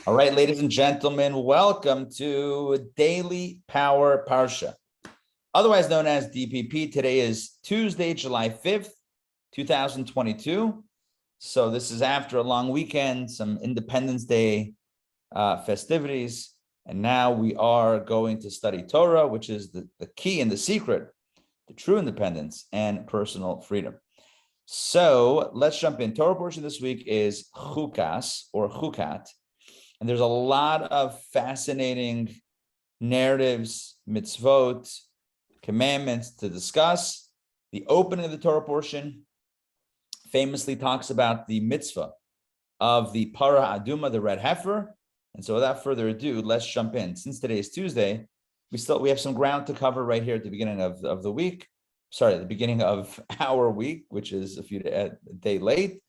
All right, ladies and gentlemen, welcome to Daily Power Parsha, otherwise known as DPP. Today is Tuesday, July 5th, 2022. So this is after a long weekend, some Independence Day festivities. And now we are going to study Torah, which is the key and the secret to true independence and personal freedom. So let's jump in. Torah portion this week is Chukas or Chukat. And there's a lot of fascinating narratives, mitzvot, commandments to discuss. The opening of the Torah portion famously talks about the mitzvah of the Parah Aduma, the red heifer. And so without further ado, let's jump in. Since today is Tuesday, we have some ground to cover right here at the beginning of the week. Sorry, the beginning of our week, which is a day late.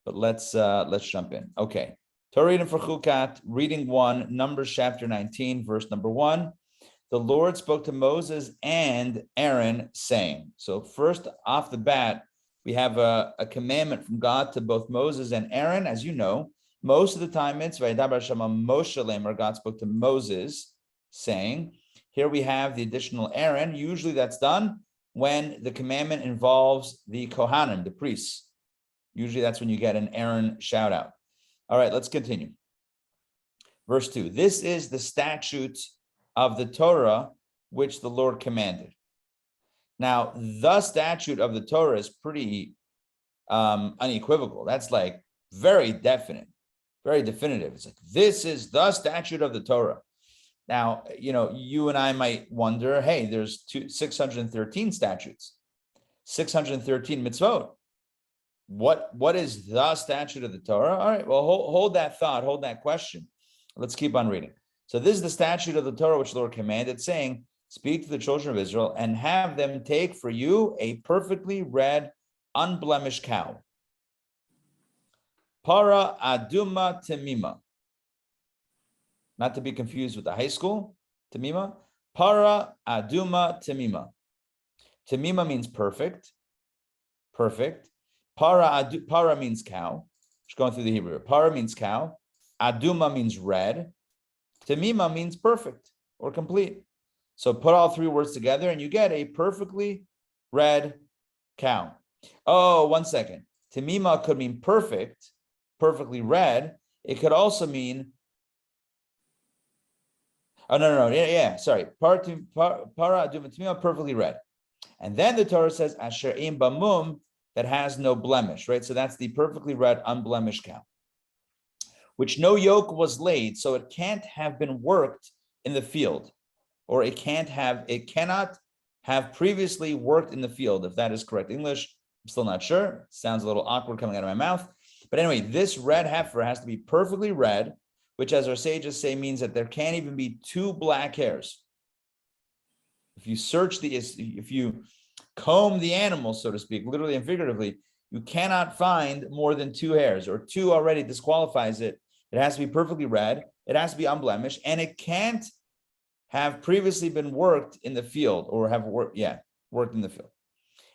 But let's jump in. Okay. Torah reading for Chukat, reading 1, Numbers chapter 19, verse number 1. The Lord spoke to Moses and Aaron, saying. So first off the bat, we have a commandment from God to both Moses and Aaron. As you know, most of the time it's Vayidaber Shama Moshe Lemer, God spoke to Moses, saying. Here we have the additional Aaron. Usually that's done when the commandment involves the Kohanim, the priests. Usually that's when you get an Aaron shout out. All right, let's continue. Verse 2, this is the statute of the Torah which the Lord commanded. Now, the statute of the Torah is pretty unequivocal. That's like very definite, very definitive. It's like, this is the statute of the Torah. Now, you and I might wonder, hey, there's 613 statutes, 613 mitzvot. What is the statute of the Torah? All right, well, hold that thought, hold that question. Let's keep on reading. So this is the statute of the Torah which the Lord commanded, saying, speak to the children of Israel and have them take for you a perfectly red, unblemished cow. Para aduma temima. Not to be confused with the high school, temima. Para aduma temima. Temima means perfect. Perfect. Para means cow. Just going through the Hebrew. Para means cow. Aduma means red. Temima means perfect or complete. So put all three words together and you get a perfectly red cow. Oh, 1 second. Temima could mean perfect, perfectly red. It could also mean, sorry. Para aduma temima, perfectly red. And then the Torah says, asher im bamum, that has no blemish, right? So that's the perfectly red, unblemished cow, which no yoke was laid, so it can't have been worked in the field, or it cannot have previously worked in the field, if that is correct English. I'm still not sure. It sounds a little awkward coming out of my mouth. But anyway, this red heifer has to be perfectly red, which, as our sages say, means that there can't even be 2 black hairs. If you comb the animal, so to speak, literally and figuratively, you cannot find more than 2 hairs, or 2 already disqualifies it. It has to be perfectly red, it has to be unblemished, and it can't have previously been worked in the field, or have worked in the field.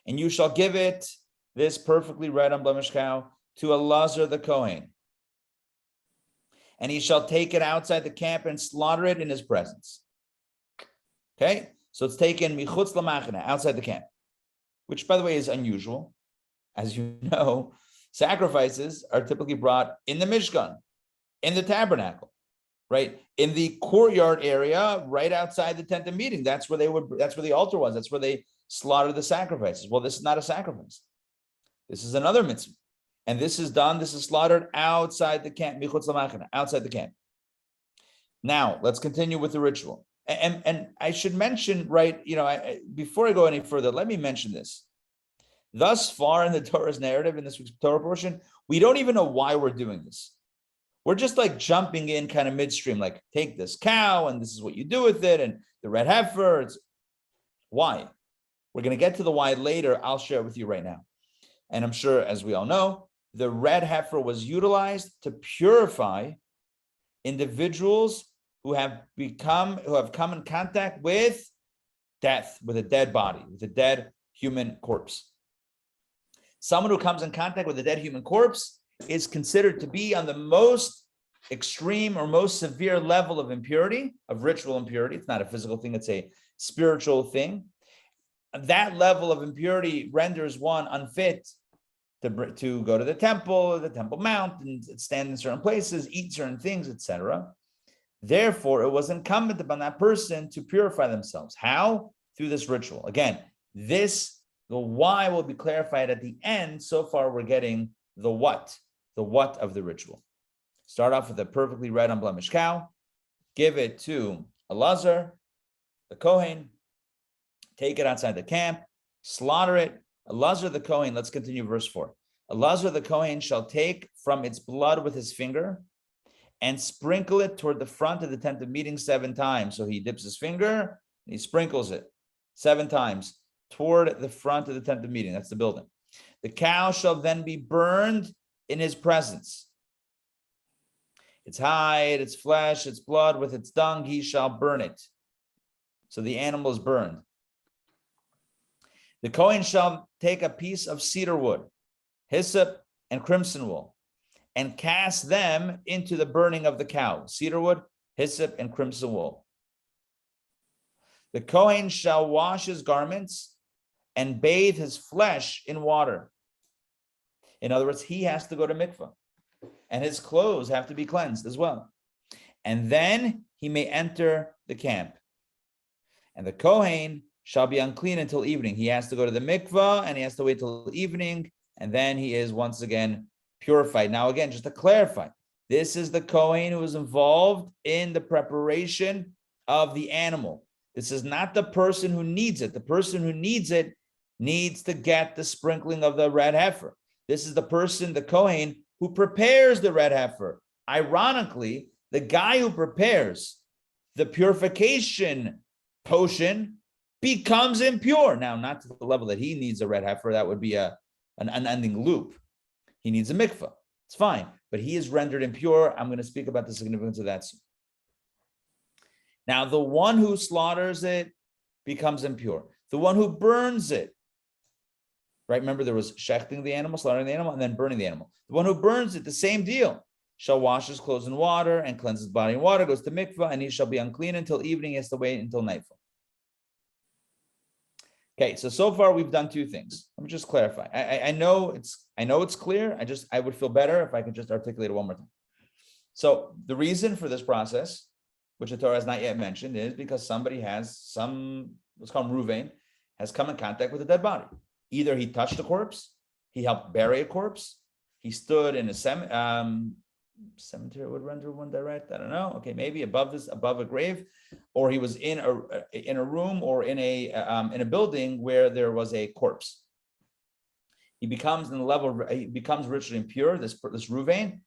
And you shall give it, this perfectly red, unblemished cow, to Elazar the Kohen. And he shall take it outside the camp and slaughter it in his presence. Okay, so it's taken michutz lamachana, outside the camp, which, by the way, is unusual. As you know, sacrifices are typically brought in the Mishkan, in the tabernacle, right? In the courtyard area, right outside the tent of meeting. That's where the altar was. That's where they slaughtered the sacrifices. Well, this is not a sacrifice. This is another mitzvah. And this is slaughtered outside the camp, michutz lamachana, outside the camp. Now, let's continue with the ritual. And I should mention, right, before I go any further, let me mention this. Thus far in the Torah's narrative, in this week's Torah portion, we don't even know why we're doing this. We're just like jumping in kind of midstream, like take this cow and this is what you do with it, and the red heifer. Why? We're going to get to the why later. I'll share it with you right now. And I'm sure, as we all know, the red heifer was utilized to purify individuals who have come in contact with death, with a dead body, with a dead human corpse. Someone who comes in contact with a dead human corpse is considered to be on the most extreme or most severe level of impurity, of ritual impurity. It's not a physical thing, it's a spiritual thing. That level of impurity renders one unfit to go to the Temple Mount, and stand in certain places, eat certain things, etc. Therefore, it was incumbent upon that person to purify themselves. How? Through this ritual. Again, the why will be clarified at the end. So far, we're getting the what of the ritual. Start off with a perfectly red, unblemished cow, give it to Elazar, the Kohen, take it outside the camp, slaughter it. Elazar the Kohen, let's continue verse 4. Elazar the Kohen shall take from its blood with his finger and sprinkle it toward the front of the tent of meeting 7 times. So he dips his finger and he sprinkles it 7 times toward the front of the tent of meeting. That's the building. The cow shall then be burned in his presence. Its hide, its flesh, its blood, with its dung, he shall burn it. So the animal is burned. The Kohen shall take a piece of cedar wood, hyssop, and crimson wool, and cast them into the burning of the cow. Cedar wood, hyssop, and crimson wool. The Kohen shall wash his garments and bathe his flesh in water. In other words, he has to go to mikvah, and his clothes have to be cleansed as well. And then he may enter the camp. And the Kohen shall be unclean until evening. He has to go to the mikvah, and he has to wait till evening, and then he is once again purified. Now, again, just to clarify, this is the Kohen who is involved in the preparation of the animal. This is not the person who needs it. The person who needs it needs to get the sprinkling of the red heifer. This is the person, the Kohen, who prepares the red heifer. Ironically, the guy who prepares the purification potion becomes impure. Now, not to the level that he needs a red heifer. That would be an unending loop. He needs a mikvah. It's fine, but he is rendered impure. I'm going to speak about the significance of that soon. Now, the one who slaughters it becomes impure. The one who burns it, right? Remember, there was shechting the animal, slaughtering the animal, and then burning the animal. The one who burns it, the same deal, shall wash his clothes in water and cleanse his body in water, goes to mikvah, and he shall be unclean until evening. He has to wait until nightfall. Okay, so far we've done 2 things. Let me just clarify. I know it's clear. I would feel better if I could just articulate it one more time. So the reason for this process, which the Torah has not yet mentioned, is because somebody has what's called Ruvain, has come in contact with a dead body. Either he touched a corpse, he helped bury a corpse, he stood in a cemetery would render one direct. I don't know. Okay, maybe above a grave, or he was in a room or in a building where there was a corpse. He becomes ritually impure. This Ruvain,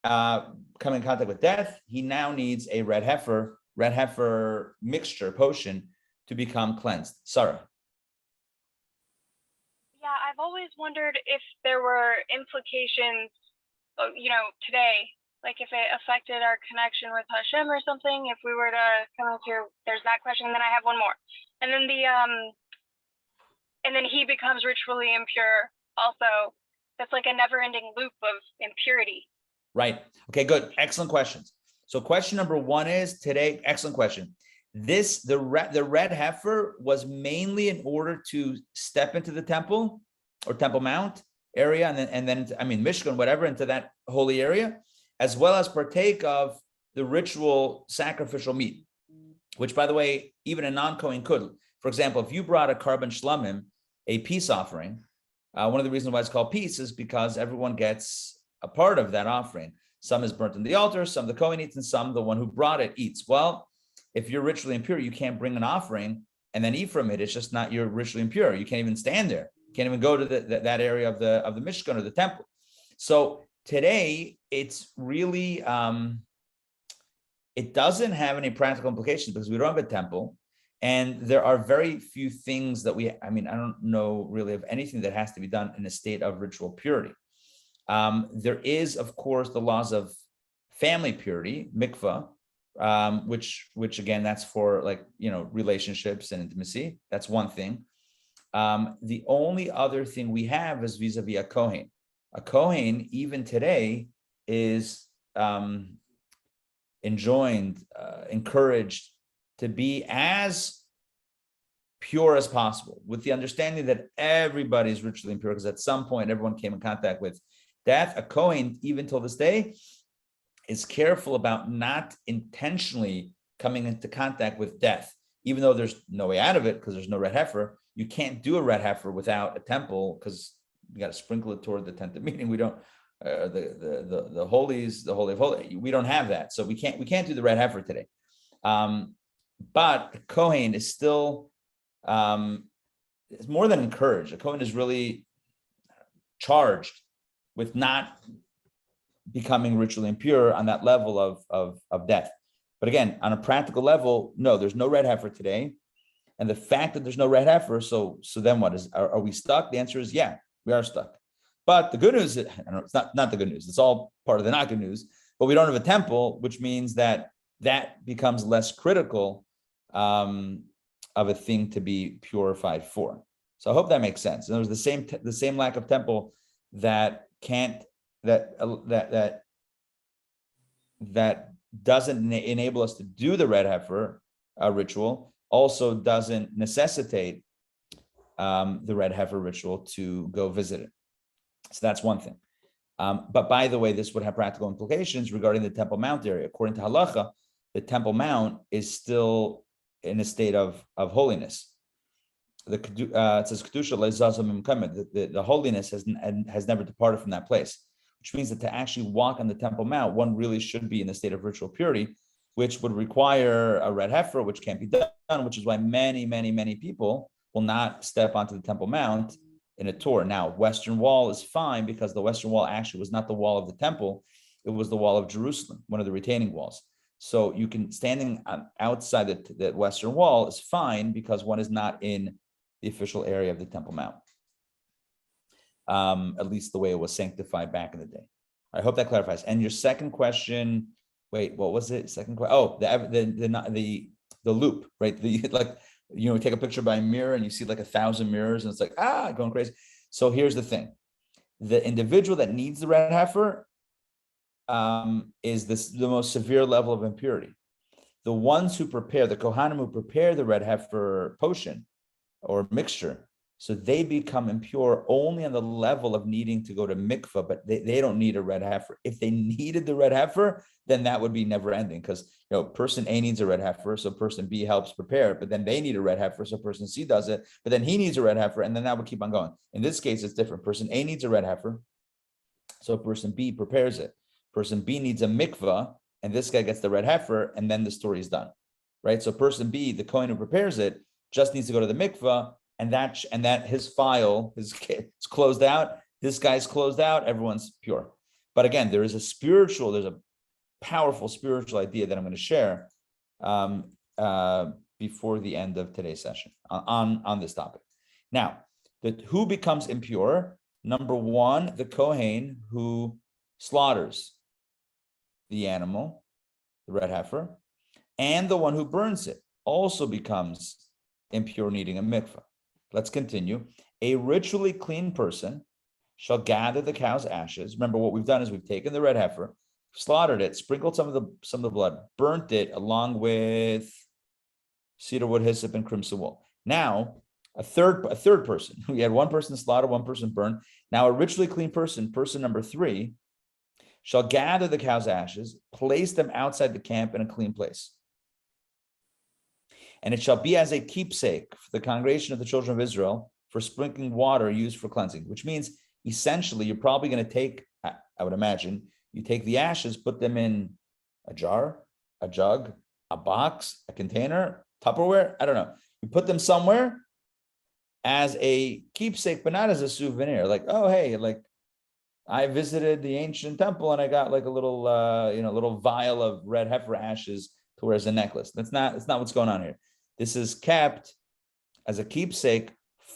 come in contact with death. He now needs a red heifer mixture potion to become cleansed. Sarah. Yeah, I've always wondered if there were implications, today, like if it affected our connection with Hashem or something, if we were to come into, there's that question, and then I have one more. And then and then he becomes ritually impure also. That's like a never-ending loop of impurity. Right. Okay, good. Excellent questions. So question number 1 is today, excellent question. The red heifer was mainly in order to step into the temple or Temple Mount area, and then Mishkan, whatever, into that holy area, as well as partake of the ritual sacrificial meat, which, by the way, even a non-Kohen could. For example, if you brought a carbon shlamim, a peace offering, one of the reasons why it's called peace is because everyone gets a part of that offering. Some is burnt in the altar, some the Kohen eats, and some the one who brought it eats. Well, if you're ritually impure, you can't bring an offering and then eat from it. It's just not, you're ritually impure. You can't even stand there. You can't even go to that area of the Mishkan or the temple. So today, it's really, it doesn't have any practical implications because we don't have a temple. And there are very few things that I don't know really of anything that has to be done in a state of ritual purity. There is, of course, the laws of family purity, mikvah, which again, that's for relationships and intimacy. That's one thing. The only other thing we have is vis-a-vis a Kohen. A Kohen, even today, is enjoined, encouraged to be as pure as possible, with the understanding that everybody is ritually impure, because at some point everyone came in contact with death. A Kohen, even till this day, is careful about not intentionally coming into contact with death, even though there's no way out of it because there's no red heifer. You can't do a red heifer without a temple because you got to sprinkle it toward the tent of meeting. We don't the holies, the holy of holy. We don't have that, so we can't do the red heifer today. But a Kohen is still it's more than encouraged. A Kohen is really charged with not becoming ritually impure on that level of death. But again, on a practical level, no, there's no red heifer today. And the fact that there's no red heifer, so then what is? Are we stuck? The answer is yeah, we are stuck. But the good news, I don't know, it's not the good news. It's all part of the not good news. But we don't have a temple, which means that becomes less critical of a thing to be purified for. So I hope that makes sense. And there was the same lack of temple that doesn't enable us to do the red heifer ritual, also doesn't necessitate the red heifer ritual to go visit it. So that's one thing. But by the way, this would have practical implications regarding the Temple Mount area. According to halacha, the Temple Mount is still in a state of holiness. It says the holiness has never departed from that place, which means that to actually walk on the Temple Mount, one really should be in the state of ritual purity, which would require a red heifer, which can't be done, which is why many, many, many people will not step onto the Temple Mount in a tour. Now, Western Wall is fine because the Western Wall actually was not the wall of the temple, it was the wall of Jerusalem, one of the retaining walls. So you can, standing outside the Western Wall is fine because one is not in the official area of the Temple Mount. At least the way it was sanctified back in the day. I hope that clarifies. And your second question, wait, what was it? Second question. Oh, the loop, right? You take a picture by a mirror and you see like 1,000 mirrors and it's like, going crazy. So here's the thing. The individual that needs the red heifer is the most severe level of impurity. The ones who prepare, the Kohanim who prepare the red heifer potion or mixture, so they become impure only on the level of needing to go to mikvah, but they don't need a red heifer. If they needed the red heifer, then that would be never ending because person A needs a red heifer, so person B helps prepare it, but then they need a red heifer, so person C does it, but then he needs a red heifer, and then that would keep on going. In this case, it's different. Person A needs a red heifer, so person B prepares it. Person B needs a mikvah, and this guy gets the red heifer, and then the story is done, right? So person B, the Kohen who prepares it, just needs to go to the mikvah, and that his file is closed out. This guy's closed out. Everyone's pure. But again, there's a powerful spiritual idea that I'm going to share before the end of today's session on this topic. Now, who becomes impure? Number one, the Kohen who slaughters the animal, the red heifer, and the one who burns it also becomes impure, needing a mikvah. Let's continue. A ritually clean person shall gather the cow's ashes. Remember, what we've done is we've taken the red heifer, slaughtered it, sprinkled some of the blood, burnt it along with cedar wood, hyssop, and crimson wool. Now, a third person. We had one person slaughtered, one person burned. Now, a ritually clean person number 3, shall gather the cow's ashes, place them outside the camp in a clean place. And it shall be as a keepsake for the congregation of the children of Israel for sprinkling water used for cleansing, which means essentially you're probably going to take, I would imagine, you take the ashes, put them in a jar, a jug, a box, a container, Tupperware, I don't know. You put them somewhere as a keepsake, but not as a souvenir. Like, oh, hey, like I visited the ancient temple and I got like a little, little vial of red heifer ashes to wear as a necklace. That's not what's going on here. This is kept as a keepsake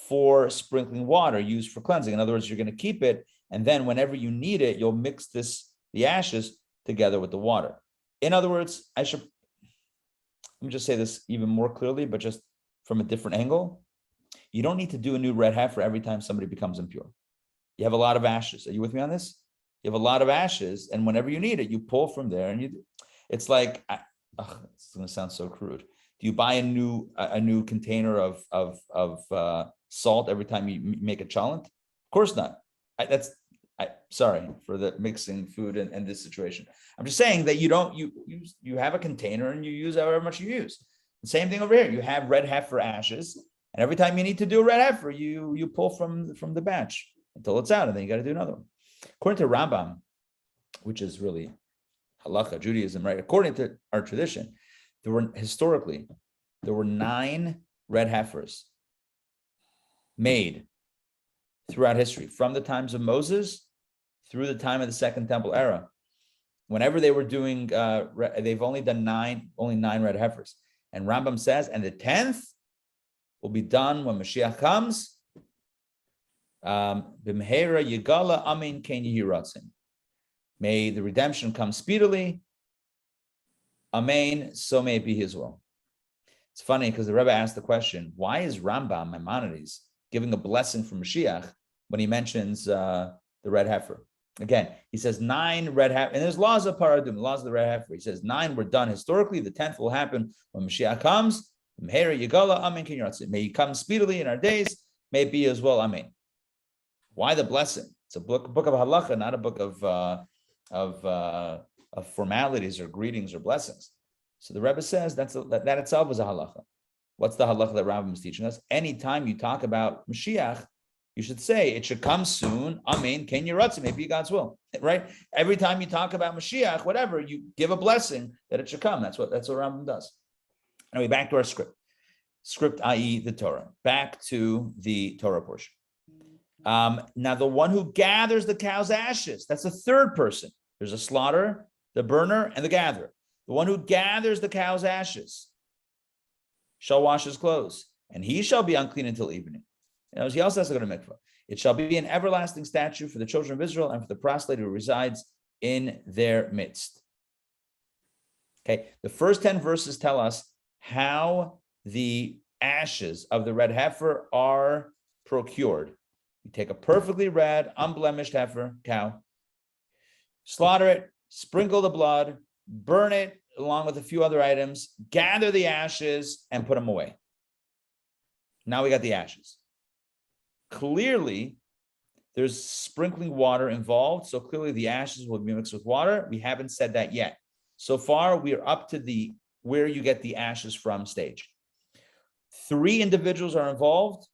for sprinkling water used for cleansing. In other words, you're going to keep it, and then whenever you need it, you'll mix the ashes together with the water. In other words, let me just say this even more clearly, but just from a different angle. You don't need to do a new red heifer every time somebody becomes impure. You have a lot of ashes. Are you with me on this? You have a lot of ashes, and whenever you need it, you pull from there, and It's like, it's going to sound so crude. Do you buy a new container of salt every time you make a chalent? Of course not. Sorry for the mixing food and this situation. I'm just saying that you have a container and you use however much you use. The same thing over here. You have red heifer ashes, and every time you need to do a red heifer, you pull from the batch until it's out, and then you got to do another one. According to Rambam, which is really halacha, Judaism, right? According to our tradition, there were 9 red heifers made throughout history, from the times of Moses through the time of the Second Temple era. Whenever they were doing, they've only done 9 red heifers. And Rambam says, and the 10th will be done when Mashiach comes. B'mehera yigala amin ken yehi ratzon. May the redemption come speedily. Amen. So may it be his will. It's funny because the Rebbe asked the question, why is Rambam, Maimonides, giving a blessing for Mashiach when he mentions the red heifer? Again, he says 9 red heifer, and there's laws of paradim, laws of the red heifer. He says 9 were done historically. The 10th will happen when Mashiach comes. May he come speedily in our days. May it be as well. Amen. Why the blessing? It's a book of halacha, not a book of formalities or greetings or blessings. So the Rebbe says that itself is a halacha. What's the halacha that Rambam is teaching us? Anytime you talk about Mashiach, you should say it should come soon. Amen. Ken Yeratzim, may be God's will. Right? Every time you talk about Mashiach, whatever, you give a blessing that it should come. That's what Rambam does. Anyway, back to our script. Script, i.e., the Torah. Back to the Torah portion. Now, the one who gathers the cow's ashes, that's a third person. There's a slaughterer, the burner, and the gatherer. The one who gathers the cow's ashes shall wash his clothes, and he shall be unclean until evening. He also has to go to mikvah. It shall be an everlasting statute for the children of Israel and for the proselyte who resides in their midst. Okay, the first 10 verses tell us how the ashes of the red heifer are procured. You take a perfectly red, unblemished heifer, cow, slaughter it, sprinkle the blood, burn it along with a few other items, gather the ashes, and put them away. Now we got the ashes. Clearly, there's sprinkling water involved, so clearly the ashes will be mixed with water. We haven't said that yet. So far, we are up to the where you get the ashes from stage. 3 individuals are involved: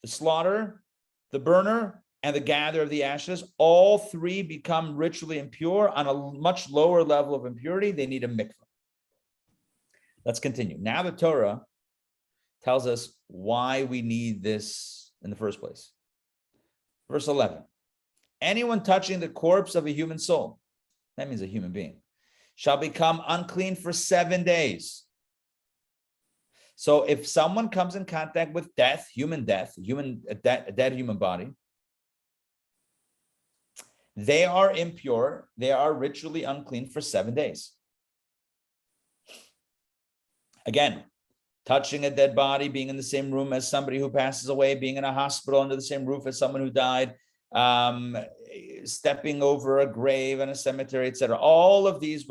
the slaughter, the burner, and the gatherer of the ashes. All 3 become ritually impure on a much lower level of impurity. They need a mikvah. Let's continue. Now the Torah tells us why we need this in the first place. Verse 11, anyone touching the corpse of a human soul, that means a human being, shall become unclean for 7 days. So if someone comes in contact with death, a dead human body, they are impure, they are ritually unclean for 7 days. Again, touching a dead body, being in the same room as somebody who passes away, being in a hospital under the same roof as someone who died, stepping over a grave in a cemetery, etc. All of these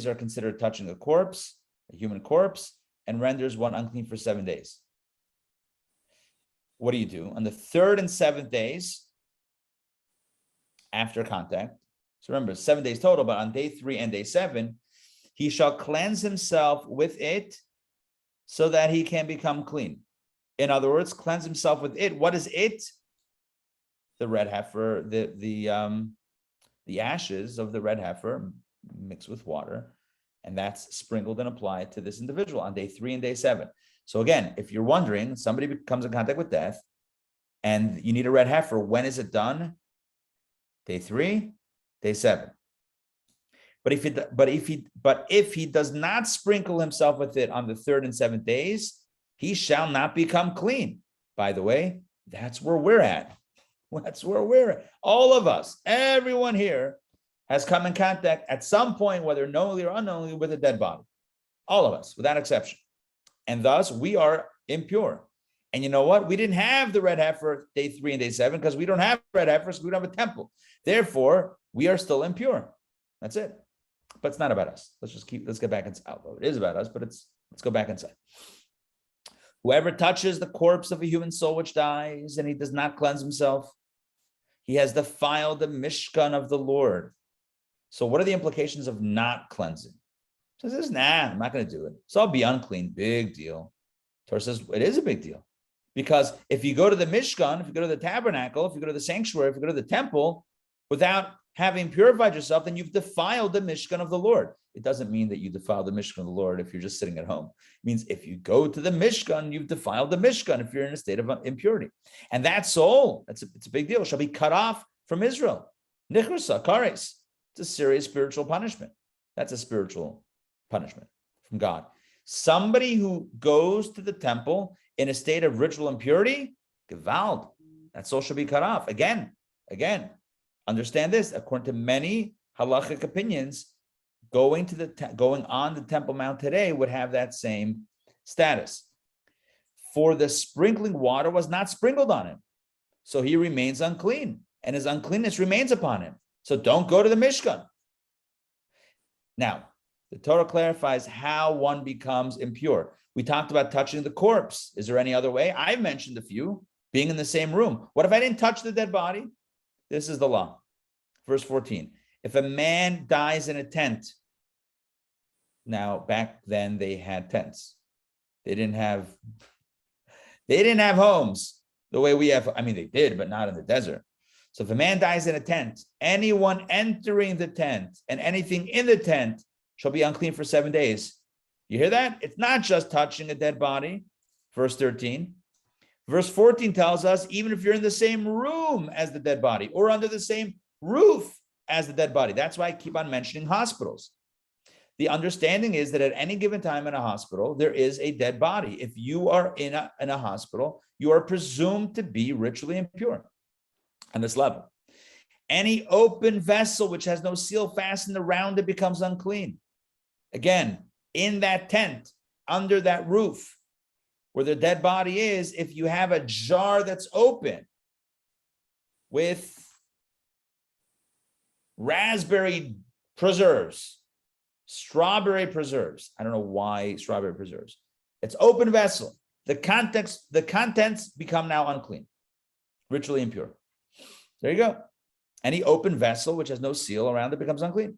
are considered touching a corpse, a human corpse, and renders one unclean for 7 days. What do you do? On the 3rd and 7th days after contact, so remember, 7 days total, but on day 3 and day 7, he shall cleanse himself with it so that he can become clean. In other words, cleanse himself with it. What is it? The red heifer, the ashes of the red heifer mixed with water, and that's sprinkled and applied to this individual on day 3 and day 7. So again, if you're wondering, somebody comes in contact with death and you need a red heifer, when is it done? Day 3, day 7. But if he does not sprinkle himself with it on the 3rd and 7th days, he shall not become clean. By the way, that's where we're at. That's where we're at. All of us, everyone here has come in contact at some point, whether knowingly or unknowingly, with a dead body. All of us, without exception. And thus, we are impure. And you know what? We didn't have the red heifer day 3 and day 7 because we don't have red heifers. We don't have a temple. Therefore, we are still impure. That's it. But it's not about us. Let's get back inside. It is about us, but let's go back inside. Whoever touches the corpse of a human soul which dies and he does not cleanse himself, he has defiled the Mishkan of the Lord. So what are the implications of not cleansing? He says, I'm not going to do it. So I'll be unclean. Big deal. Torah says it is a big deal. Because if you go to the Mishkan, if you go to the tabernacle, if you go to the sanctuary, if you go to the temple, without having purified yourself, then you've defiled the Mishkan of the Lord. It doesn't mean that you defile the Mishkan of the Lord if you're just sitting at home. It means if you go to the Mishkan, you've defiled the Mishkan if you're in a state of impurity. And that soul, it's a big deal, shall be cut off from Israel. Nichrusa, kares. It's a serious spiritual punishment. That's a spiritual punishment from God. Somebody who goes to the temple in a state of ritual impurity, gewalt, that soul shall be cut off. Again, understand this. According to many halachic opinions, going on the Temple Mount today would have that same status. For the sprinkling water was not sprinkled on him, so he remains unclean, and his uncleanness remains upon him. So don't go to the Mishkan. Now, the Torah clarifies how one becomes impure. We talked about touching the corpse. Is there any other way? I mentioned a few. Being in the same room. What if I didn't touch the dead body? This is the law. Verse 14. If a man dies in a tent, now back then they had tents. They didn't have homes the way we have. I mean, they did, but not in the desert. So if a man dies in a tent, anyone entering the tent and anything in the tent shall be unclean for 7 days. You hear that? It's not just touching a dead body. Verse 13. Verse 14 tells us, even if you're in the same room as the dead body or under the same roof as the dead body. That's why I keep on mentioning hospitals. The understanding is that at any given time in a hospital, there is a dead body. If you are in a hospital, you are presumed to be ritually impure on this level. Any open vessel which has no seal fastened around it becomes unclean. Again, in that tent, under that roof, where the dead body is, if you have a jar that's open with raspberry preserves, strawberry preserves, I don't know why strawberry preserves, it's open vessel. The contents become now unclean, ritually impure. There you go. Any open vessel which has no seal around it becomes unclean.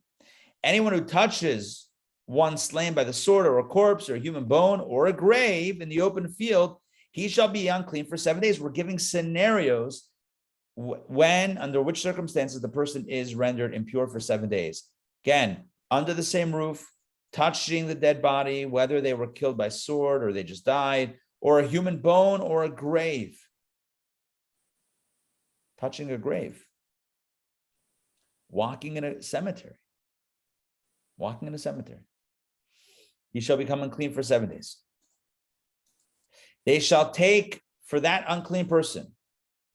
Anyone who touches one slain by the sword or a corpse or a human bone or a grave in the open field, he shall be unclean for 7 days. We're giving scenarios when, under which circumstances the person is rendered impure for 7 days. Again, under the same roof, touching the dead body, whether they were killed by sword or they just died, or a human bone or a grave. Touching a grave. Walking in a cemetery. He shall become unclean for 7 days. They shall take for that unclean person.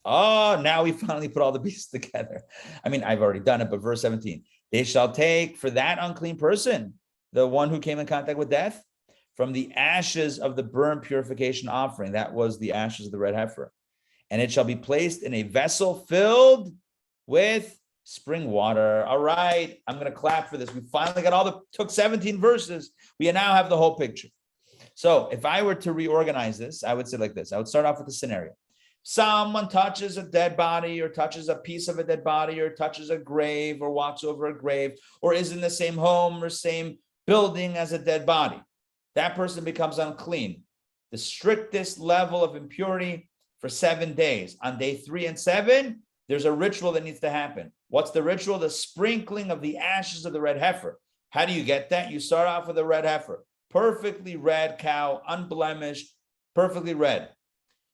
Oh, now we finally put all the pieces together. I mean, I've already done it, but verse 17. They shall take for that unclean person, the one who came in contact with death, from the ashes of the burnt purification offering. That was the ashes of the red heifer. And it shall be placed in a vessel filled with spring water. All right, I'm going to clap for this. We finally got took 17 verses. We now have the whole picture. So if I were to reorganize this, I would say like this. I would start off with the scenario. Someone touches a dead body or touches a piece of a dead body or touches a grave or walks over a grave or is in the same home or same building as a dead body. That person becomes unclean. The strictest level of impurity for 7 days. On day 3 and 7, there's a ritual that needs to happen. What's the ritual? The sprinkling of the ashes of the red heifer. How do you get that? You start off with a red heifer. Perfectly red cow, unblemished, perfectly red.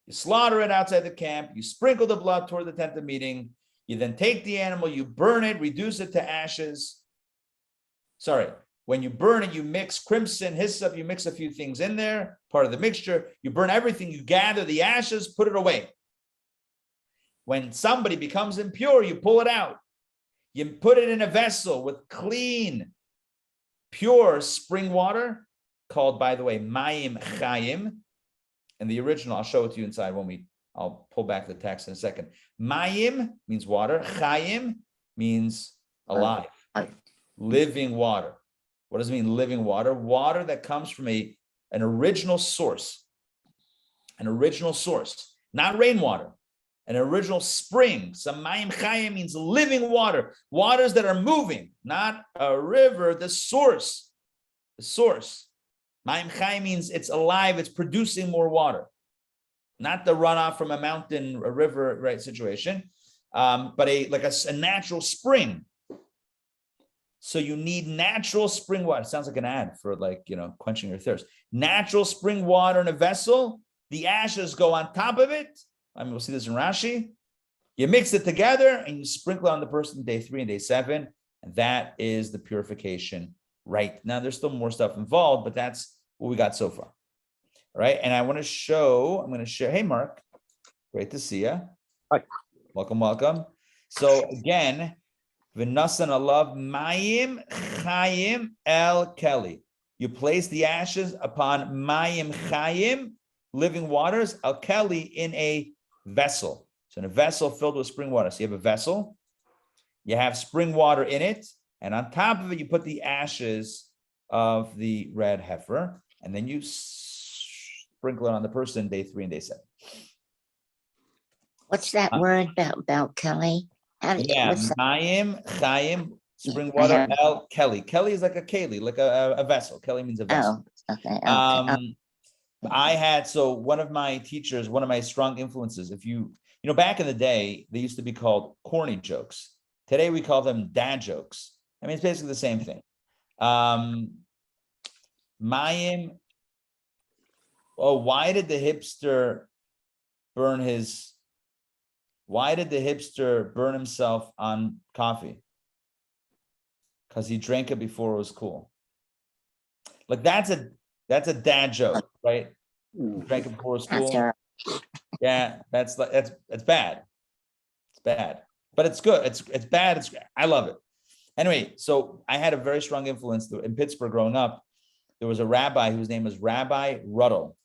You slaughter it outside the camp. You sprinkle the blood toward the tent of meeting. You then take the animal, you burn it, reduce it to ashes. When you burn it, you mix crimson, hyssop, you mix a few things in there, part of the mixture. You burn everything, you gather the ashes, put it away. When somebody becomes impure, you pull it out. You put it in a vessel with clean, pure spring water, called, by the way, mayim chayim. In the original, I'll show it to you inside I'll pull back the text in a second. Mayim means water. Chayim means alive. living water. What does it mean, living water? Water that comes from an original source. An original source, not rainwater, an original spring. Samayim chayim means living water, waters that are moving, not a river, the source. The source. Mayim chayim means it's alive, it's producing more water. Not the runoff from a mountain, a river, right, situation, but a natural spring. So you need natural spring water. It sounds like an ad for quenching your thirst. Natural spring water in a vessel. The ashes go on top of it. I mean, we'll see this in Rashi. You mix it together and you sprinkle on the person day 3 and day 7. And that is the purification. Right. Now, there's still more stuff involved, but that's what we got so far. All right. And I'm going to share. Hey, Mark. Great to see you. Hi. Welcome. So again, V'nasan alav mayim chayim el keli. You place the ashes upon mayim chayim, living waters, al keli, in a vessel. So in a vessel filled with spring water. So you have a vessel, you have spring water in it, and on top of it, you put the ashes of the red heifer, and then you sprinkle it on the person day 3 and day 7. What's that word about Kelly? Mayim, chayim, spring water, el keli. Keli is like a keli, like a vessel. Keli means a vessel. Oh, okay. I had, one of my teachers, one of my strong influences, if you back in the day, they used to be called corny jokes. Today we call them dad jokes. I mean, it's basically the same thing. Mayim, why did the hipster burn himself on coffee? Because he drank it before it was cool. Like that's a dad joke, right? Drank it before it was cool. Yeah, that's bad. It's bad, but it's good. It's bad. I love it. Anyway, so I had a very strong influence in Pittsburgh growing up. There was a rabbi whose name was Rabbi Ruddle,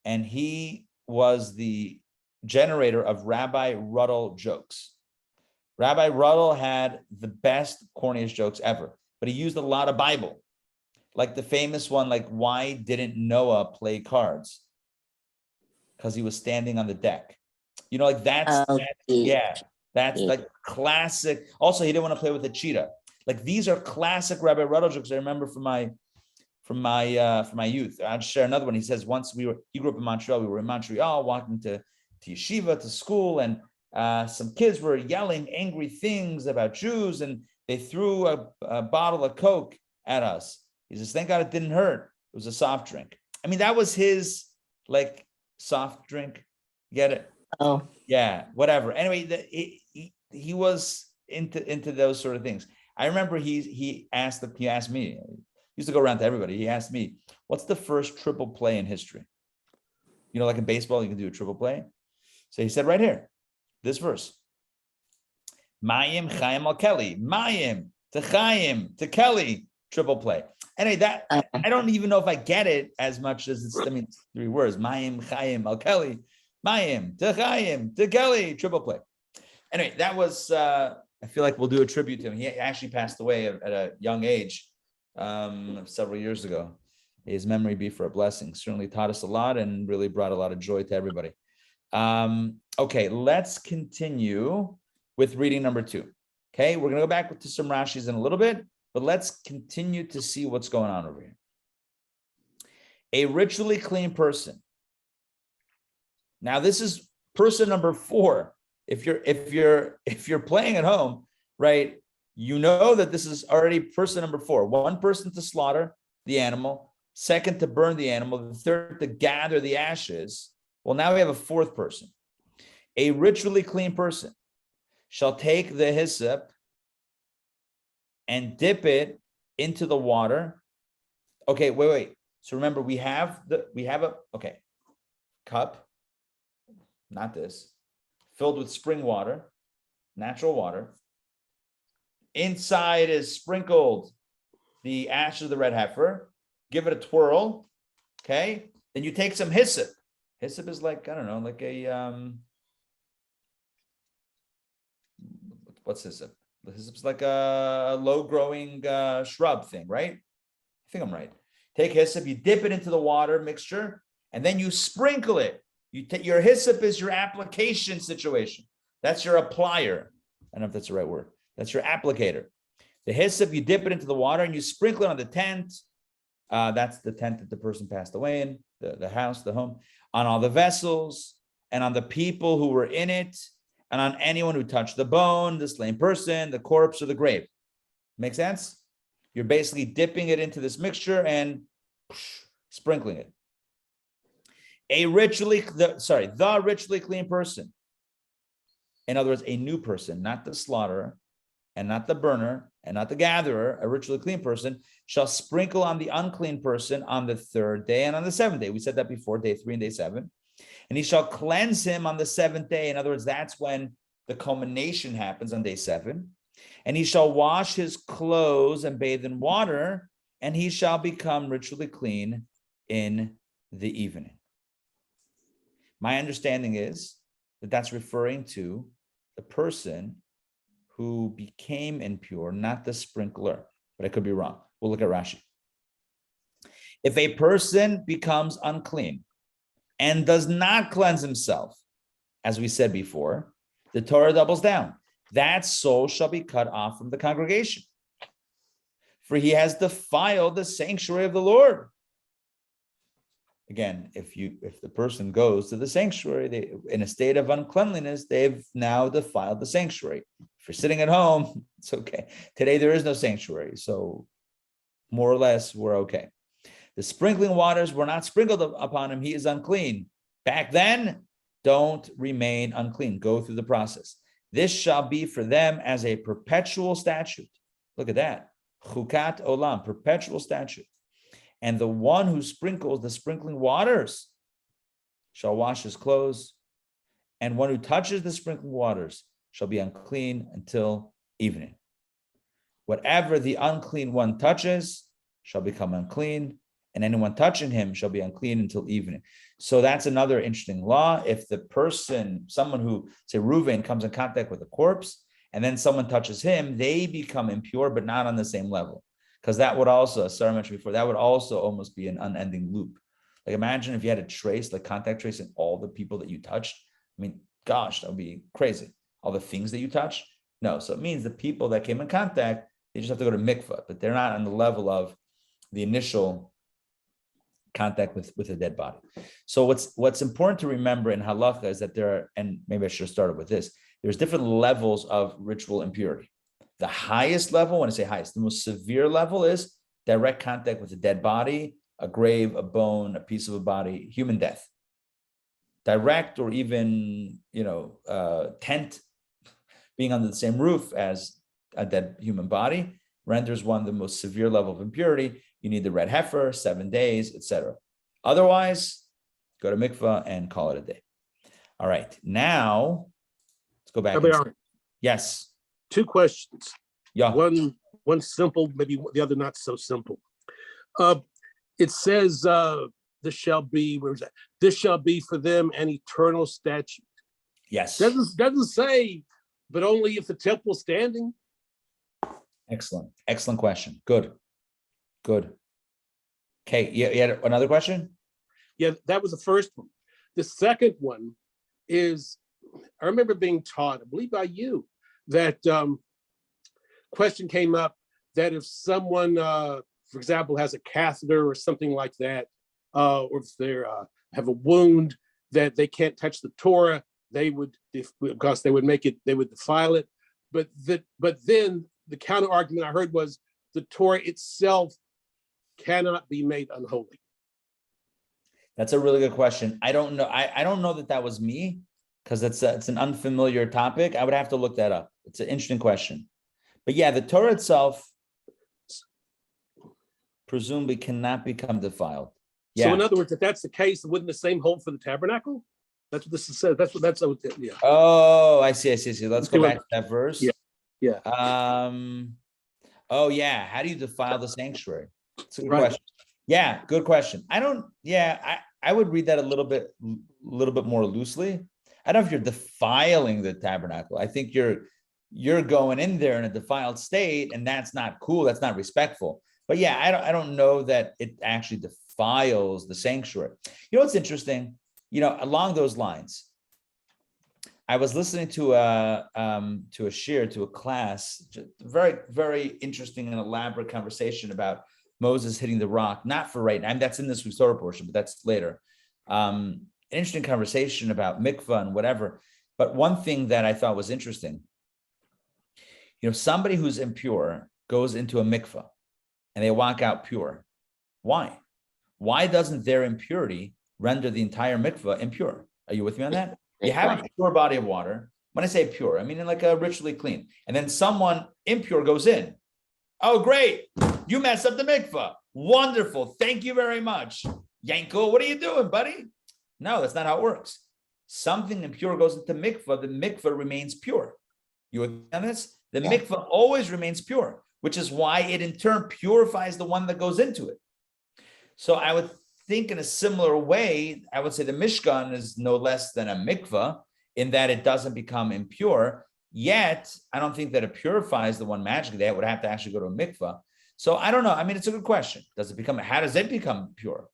and he was the generator of Rabbi Ruddle jokes. Rabbi Ruddle had the best, corniest jokes ever, but he used a lot of Bible, like the famous one, like, why didn't Noah play cards? Because he was standing on the deck. That's like classic. Also, he didn't want to play with a cheetah. Like, these are classic Rabbi Ruddle jokes I remember from my youth. I'll share another one. He says once he grew up in Montreal. We were in Montreal walking to yeshiva, to school, and some kids were yelling angry things about Jews, and they threw a bottle of Coke at us. He says, thank God it didn't hurt. It was a soft drink. I mean, that was his soft drink. Get it? Oh, yeah, whatever. Anyway, he was into those sort of things. I remember he asked me. He used to go around to everybody. He asked me, what's the first triple play in history? Like in baseball, you can do a triple play. So he said right here, this verse. Mayim chayim al keli. Mayim to chayim to keli. Triple play. Anyway, that I don't even know if I get it as much as it's 3 words. Mayim chayim al keli. Mayim to chayim to keli. Triple play. Anyway, that was. I feel like we'll do a tribute to him. He actually passed away at a young age, several years ago. His memory be for a blessing. Certainly taught us a lot and really brought a lot of joy to everybody. Okay, let's continue with reading number 2. Okay, we're gonna go back to some Rashis in a little bit, but let's continue to see what's going on over here. A ritually clean person. Now, this is person number 4. If you're playing at home, right, you know that this is already person number 4. 1 person to slaughter the animal, 2nd to burn the animal, the 3rd to gather the ashes. Well, now we have a 4th person. A ritually clean person shall take the hyssop and dip it into the water. Okay, wait. So remember, we have a cup, not this, filled with spring water, natural water. Inside is sprinkled the ashes of the red heifer. Give it a twirl. Okay. Then you take some hyssop. Hyssop is like, I don't know, like a what's hyssop? Hyssop's like a low-growing shrub thing, right? I think I'm right. Take hyssop, you dip it into the water mixture, and then you sprinkle it. Your hyssop is your application situation. That's your applier. I don't know if that's the right word. That's your applicator. The hyssop, you dip it into the water and you sprinkle it on the tent. That's the tent that the person passed away in, the house, the home, on all the vessels and on the people who were in it and on anyone who touched the bone, the slain person, the corpse, or the grave. Make sense? You're basically dipping it into this mixture and sprinkling it. The ritually clean person. In other words, a new person, not the slaughterer and not the burner and not the gatherer, a ritually clean person shall sprinkle on the unclean person on the 3rd day and on the 7th day. We said that before, day 3 and day 7. And he shall cleanse him on the 7th day. In other words, that's when the culmination happens on day 7. And he shall wash his clothes and bathe in water, and he shall become ritually clean in the evening. My understanding is that that's referring to the person who became impure, not the sprinkler, but I could be wrong. We'll look at Rashi. If a person becomes unclean and does not cleanse himself, as we said before, the Torah doubles down. That soul shall be cut off from the congregation, for he has defiled the sanctuary of the Lord. Again, if the person goes to the sanctuary in a state of uncleanliness, they've now defiled the sanctuary. If you're sitting at home, it's okay. Today there is no sanctuary, so more or less we're okay. The sprinkling waters were not sprinkled upon him; he is unclean. Back then, don't remain unclean. Go through the process. This shall be for them as a perpetual statute. Look at that. Chukat olam, perpetual statute. And the one who sprinkles the sprinkling waters shall wash his clothes, and one who touches the sprinkling waters shall be unclean until evening. Whatever the unclean one touches shall become unclean, and anyone touching him shall be unclean until evening. So that's another interesting law. If the person, someone who, say Reuven, comes in contact with a corpse, and then someone touches him, they become impure, but not on the same level. Because that would also, as Sarah mentioned before, that would also almost be an unending loop. Like imagine if you had a trace, like contact trace in all the people that you touched. I mean, gosh, that would be crazy. All the things that you touched. No, so it means the people that came in contact, they just have to go to mikvah, but they're not on the level of the initial contact with a dead body. So what's important to remember in halacha is that there are, and maybe I should have started with this, there's different levels of ritual impurity. The highest level, when I say highest, the most severe level is direct contact with a dead body, a grave, a bone, a piece of a body, human death. Direct or even, tent, being under the same roof as a dead human body renders one the most severe level of impurity. You need the red heifer, 7 days, etc. Otherwise, go to mikvah and call it a day. All right, now let's go back. Yes. 2 questions. Yeah. One simple, maybe the other not so simple. It says, "This shall be." Where is that? This shall be for them an eternal statute. Yes. Doesn't say, but only if the temple's standing. Excellent question. Good. Okay. You had another question? Yeah, that was the first one. The second one is, I remember being taught, I believe by you, that question came up that if someone, for example, has a catheter or something like that, or if they have a wound that they can't touch the Torah, they would, because they would defile it. But then the counter argument I heard was the Torah itself cannot be made unholy. That's a really good question. I don't know. I don't know that was me, because it's an unfamiliar topic. I would have to look that up. It's an interesting question. But yeah, the Torah itself presumably cannot become defiled. Yeah. So in other words, if that's the case, wouldn't the same hold for the tabernacle? That's what this says. Yeah. Oh, I see. Let's go back to that verse. Yeah. Oh yeah. How do you defile the sanctuary? It's a good question. Yeah, good question. I would read that a little bit more loosely. I don't know if you're defiling the tabernacle. I think you're you're going in there in a defiled state, and that's not cool. That's not respectful. But yeah, I don't know that it actually defiles the sanctuary. You know what's interesting? Along those lines, I was listening to a class, very, very interesting and elaborate conversation about Moses hitting the rock, not for right now. That's in this week's Torah portion, but that's later. An interesting conversation about mikvah and whatever. But one thing that I thought was interesting, somebody who's impure goes into a mikvah and they walk out pure. Why? Why doesn't their impurity render the entire mikvah impure? Are you with me on that? You have a pure body of water. When I say pure, I mean like a ritually clean. And then someone impure goes in. Oh, great. You messed up the mikvah. Wonderful. Thank you very much. Yanko, what are you doing, buddy? No, that's not how it works. Something impure goes into mikvah. The mikvah remains pure. You understand this? The mikvah always remains pure, which is why it in turn purifies the one that goes into it. So I would think in a similar way, I would say the Mishkan is no less than a mikvah in that it doesn't become impure. Yet, I don't think that it purifies the one magically. They would have to actually go to a mikvah. So I don't know. I mean, it's a good question. How does it become pure?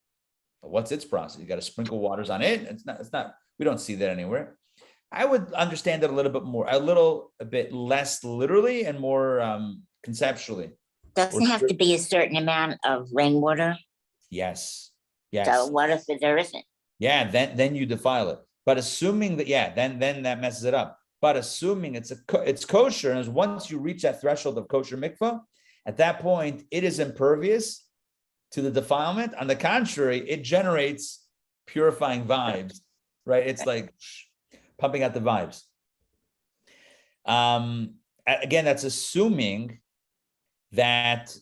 But what's its process? You got to sprinkle waters on it. It's not, we don't see that anywhere. I would understand it a little bit less literally and more conceptually. Doesn't have to be a certain amount of rainwater. Yes. So what if there isn't? Yeah, then you defile it. But assuming that, then that messes it up. But assuming it's kosher, and once you reach that threshold of kosher mikvah, at that point it is impervious to the defilement. On the contrary, it generates purifying vibes, right? It's like pumping out the vibes. Again, that's assuming that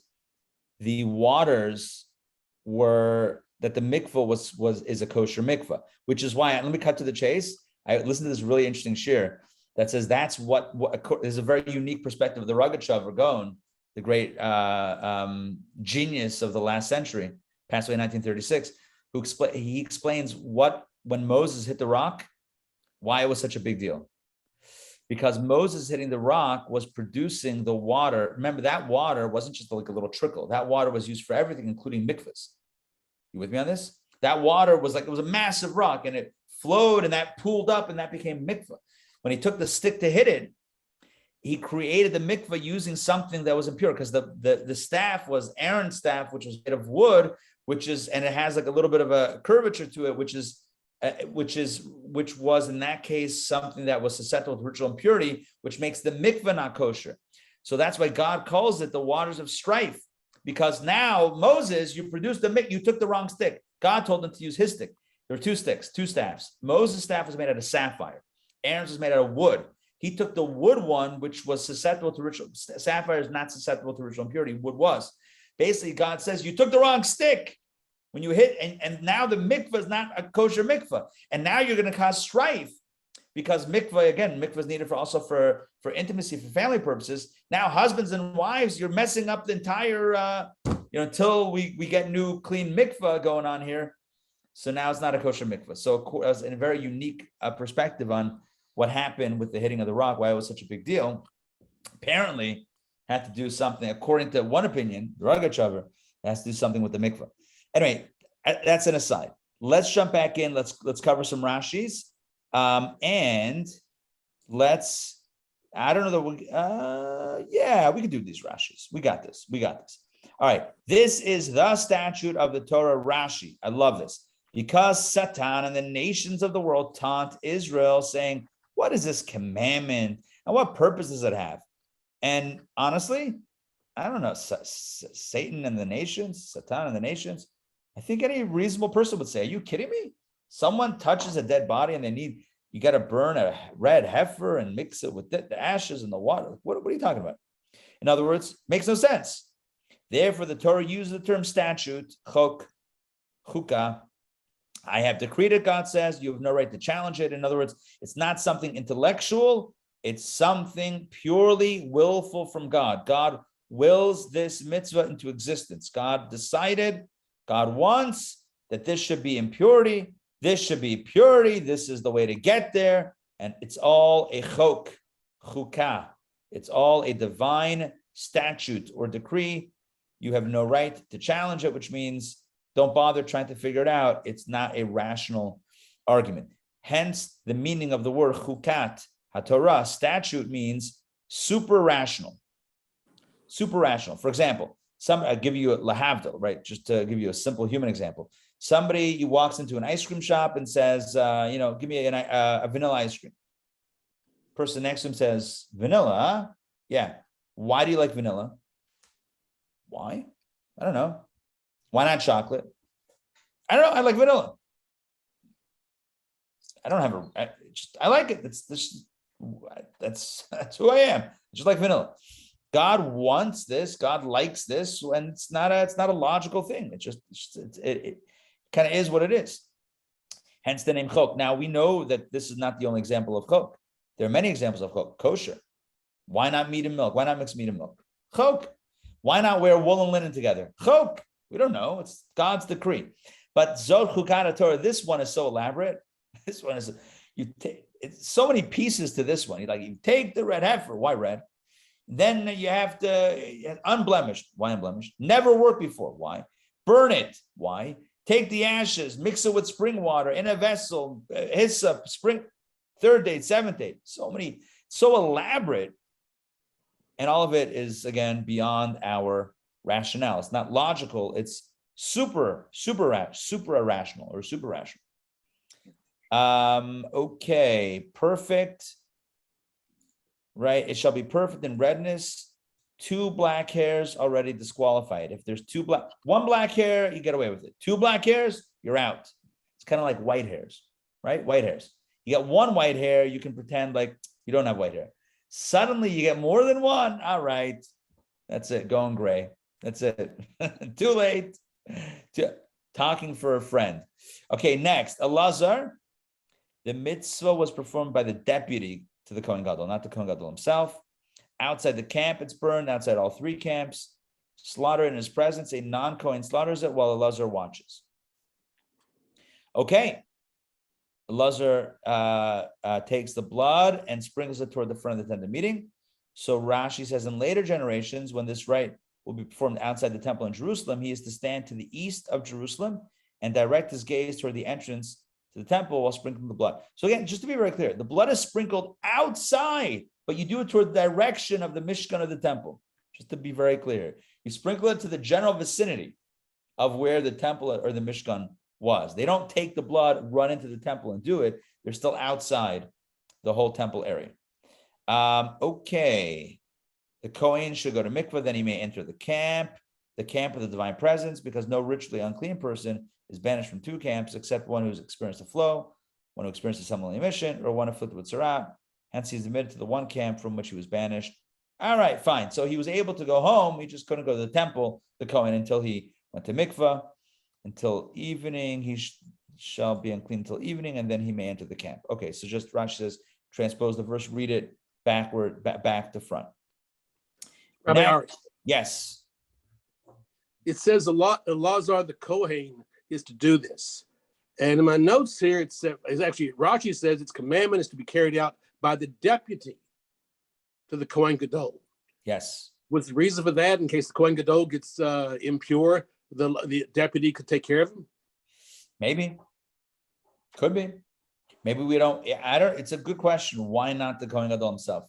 the waters that the mikvah is a kosher mikvah, which is why, let me cut to the chase. I listened to this really interesting shir that says that's what is a very unique perspective of the Rogatchover Gaon, the great genius of the last century, passed away in 1936, he explains when Moses hit the rock, why it was such a big deal. Because Moses hitting the rock was producing the water. Remember, that water wasn't just like a little trickle. That water was used for everything, including mikvahs. You with me on this? That water was it was a massive rock, and it flowed, and that pooled up, and that became mikvah. When he took the stick to hit it, he created the mikvah using something that was impure, because the staff was Aaron's staff, which was made of wood, and it has like a little bit of a curvature to it, which was in that case something that was susceptible to ritual impurity, which makes the mikvah not kosher. So that's why God calls it the waters of strife, because now Moses, you produced you took the wrong stick. God told him to use his stick. There were two staffs. Moses' staff was made out of sapphire. Aaron's was made out of wood. He took the wood one, which was susceptible to ritual. Sapphire is not susceptible to ritual impurity. Wood was. Basically, God says, you took the wrong stick when you hit, and now the mikvah is not a kosher mikvah. And now you're going to cause strife, because mikvah is needed for intimacy, for family purposes. Now, husbands and wives, you're messing up the entire, until we get new clean mikvah going on here. So now it's not a kosher mikvah. So it was a very unique perspective on what happened with the hitting of the rock, why it was such a big deal. Apparently had to do something, according to one opinion, the Rogatchover, has to do something with the mikvah. Anyway, that's an aside. Let's jump back in. Let's cover some Rashis. And let's, I don't know that we can do these Rashis. We got this. All right. This is the statute of the Torah, Rashi. I love this. Because Satan and the nations of the world taunt Israel, saying, what is this commandment? And what purpose does it have? And honestly, I don't know, Satan and the nations, Satan and the nations. I think any reasonable person would say, are you kidding me? Someone touches a dead body and you got to burn a red heifer and mix it with the ashes and the water. What are you talking about? In other words, makes no sense. Therefore, the Torah uses the term statute, chok, chukah. I have decreed it, God says. You have no right to challenge it. In other words, it's not something intellectual. It's something purely willful from God. God wills this mitzvah into existence. God decided, God wants that this should be impurity. This should be purity. This is the way to get there. And it's all a chok, chukah. It's all a divine statute or decree. You have no right to challenge it, which means don't bother trying to figure it out. It's not a rational argument. Hence, the meaning of the word chukat, haTorah, statute, means super rational. Super rational. For example, I'll give you a lahavdil, right? Just to give you a simple human example. Somebody walks into an ice cream shop and says, give me a vanilla ice cream. Person next to him says, vanilla, huh? Yeah. Why do you like vanilla? Why? I don't know. Why not chocolate? I don't know. I like vanilla. I don't have I like it. That's who I am. Just like vanilla. God wants this. God likes this, and it's not a logical thing. It kind of is what it is. Hence the name chok. Now we know that this is not the only example of chok. There are many examples of chok. Kosher. Why not meat and milk? Why not mix meat and milk? Chok. Why not wear wool and linen together? Chok. We don't know. It's God's decree. But Zot Chukat Torah, this one is so elaborate. This one is it's so many pieces to this one. You take the red heifer. Why red? Then you have to unblemished. Why unblemished? Never worked before. Why? Burn it. Why? Take the ashes, mix it with spring water in a vessel, hyssop, spring, 3rd date, 7th date. So elaborate. And all of it is, again, beyond our rationale. It's not logical. It's super irrational or super rational. Okay, perfect. Right, it shall be perfect in redness. 2 black hairs already disqualified. If there's 1 black hair, you get away with it. 2 black hairs, you're out. It's kind of like white hairs, right? White hairs. You got 1 white hair, you can pretend like you don't have white hair. Suddenly you get more than 1. All right, that's it. Going gray. That's it. Too late. Talking for a friend. Okay, next, Elazar. The mitzvah was performed by the deputy to the Kohen Gadol, not the Kohen Gadol himself. Outside the camp, it's burned. Outside all 3 camps. Slaughter in his presence. A non-Kohen slaughters it while Elazar watches. Okay. Elazar takes the blood and sprinkles it toward the front of the tent of meeting. So Rashi says in later generations, when this rite will be performed outside the temple in Jerusalem, he is to stand to the east of Jerusalem and direct his gaze toward the entrance to the temple while sprinkling the blood. So again, just to be very clear, the blood is sprinkled outside, but you do it toward the direction of the Mishkan of the temple. Just to be very clear, you sprinkle it to the general vicinity of where the temple or the Mishkan was. They don't take the blood, run into the temple and do it. They're still outside the whole temple area. Okay. The Kohen should go to mikvah, then he may enter the camp of the divine presence, because no ritually unclean person is banished from 2 camps, except one who's experienced a flow, one who experienced a ceremonial emission, or one afflicted with tzara. Hence, he's admitted to the 1 camp from which he was banished. All right, fine. So he was able to go home. He just couldn't go to the temple, the Kohen, until he went to mikvah. Until evening, he shall be unclean until evening, and then he may enter the camp. Okay, so just Rashi says, transpose the verse, read it backward, back to front. Rabbi Now, Aris, yes. it says Elazar the Kohen is to do this. And in my notes here, it's actually, Rashi says its commandment is to be carried out by the deputy to the Kohen Gadol. Yes. What's the reason for that? In case the Kohen Gadol gets impure, the deputy could take care of him? Maybe. Could be. Maybe we don't. It's a good question. Why not the Kohen Gadol himself?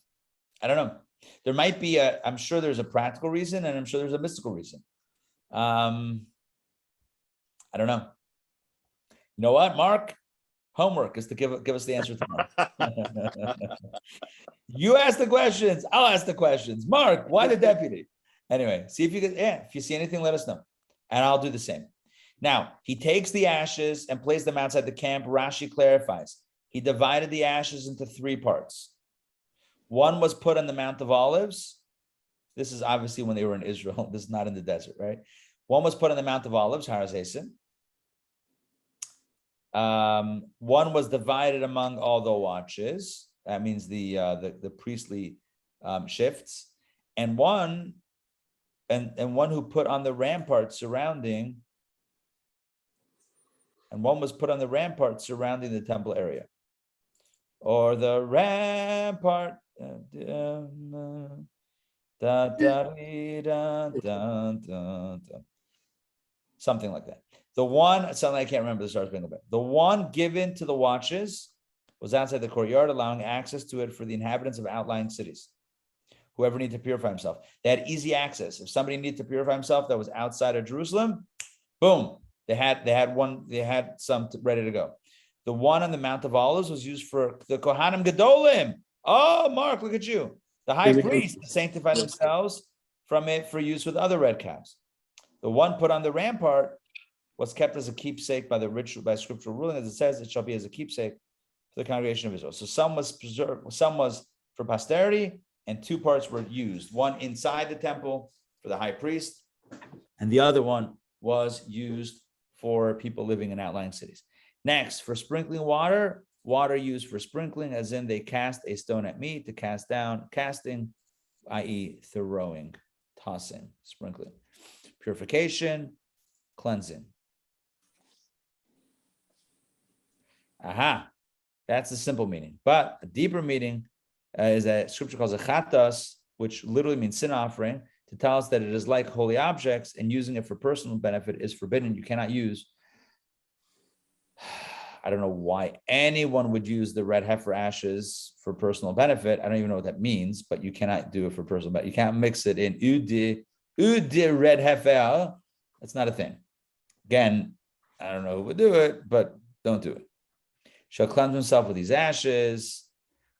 I don't know. There might be I'm sure there's a practical reason, and I'm sure there's a mystical reason. I don't know. You know what, Mark? Homework is to give us the answer tomorrow. You ask the questions. I'll ask the questions. Mark, why the deputy? Anyway, see if you can. Yeah, if you see anything, let us know, and I'll do the same. Now he takes the ashes and places them outside the camp. Rashi clarifies. He divided the ashes into 3 parts. 1 was put on the Mount of Olives. This is obviously when they were in Israel. This is not in the desert, right? 1 was put on the Mount of Olives, Har HaZeisim. 1 was divided among all the watches. That means the priestly shifts, and one who put on the rampart surrounding, and 1 was put on the rampart surrounding the temple area. or the rampart. Something like that. The one, something I can't remember the Star Spangled Banner. The one given to the watches was outside the courtyard, allowing access to it for the inhabitants of outlying cities. Whoever needed to purify himself. They had easy access. If somebody needed to purify himself that was outside of Jerusalem, boom, they had some ready to go. The one on the Mount of Olives was used for the Kohanim Gedolim. Oh, Mark, look at you. The high priest sanctified themselves from it for use with other red calves. The one put on the rampart was kept as a keepsake by scriptural ruling, as it says, it shall be as a keepsake for the congregation of Israel. So some was preserved, some was for posterity, and two parts were used. One inside the temple for the high priest, and the other one was used for people living in outlying cities. Next, for sprinkling water used for sprinkling, as in they cast a stone at meat to cast down, casting, i.e. throwing, tossing, sprinkling. Purification, cleansing. Aha, that's the simple meaning. But a deeper meaning is that scripture calls a chatas, which literally means sin offering, to tell us that it is like holy objects, and using it for personal benefit is forbidden. You cannot use, I don't know why anyone would use the red heifer ashes for personal benefit. I don't even know what that means, but you cannot do it for personal benefit. You can't mix it in Ude red heifer. That's not a thing. Again, I don't know who would do it, but don't do it. Shall cleanse himself with these ashes.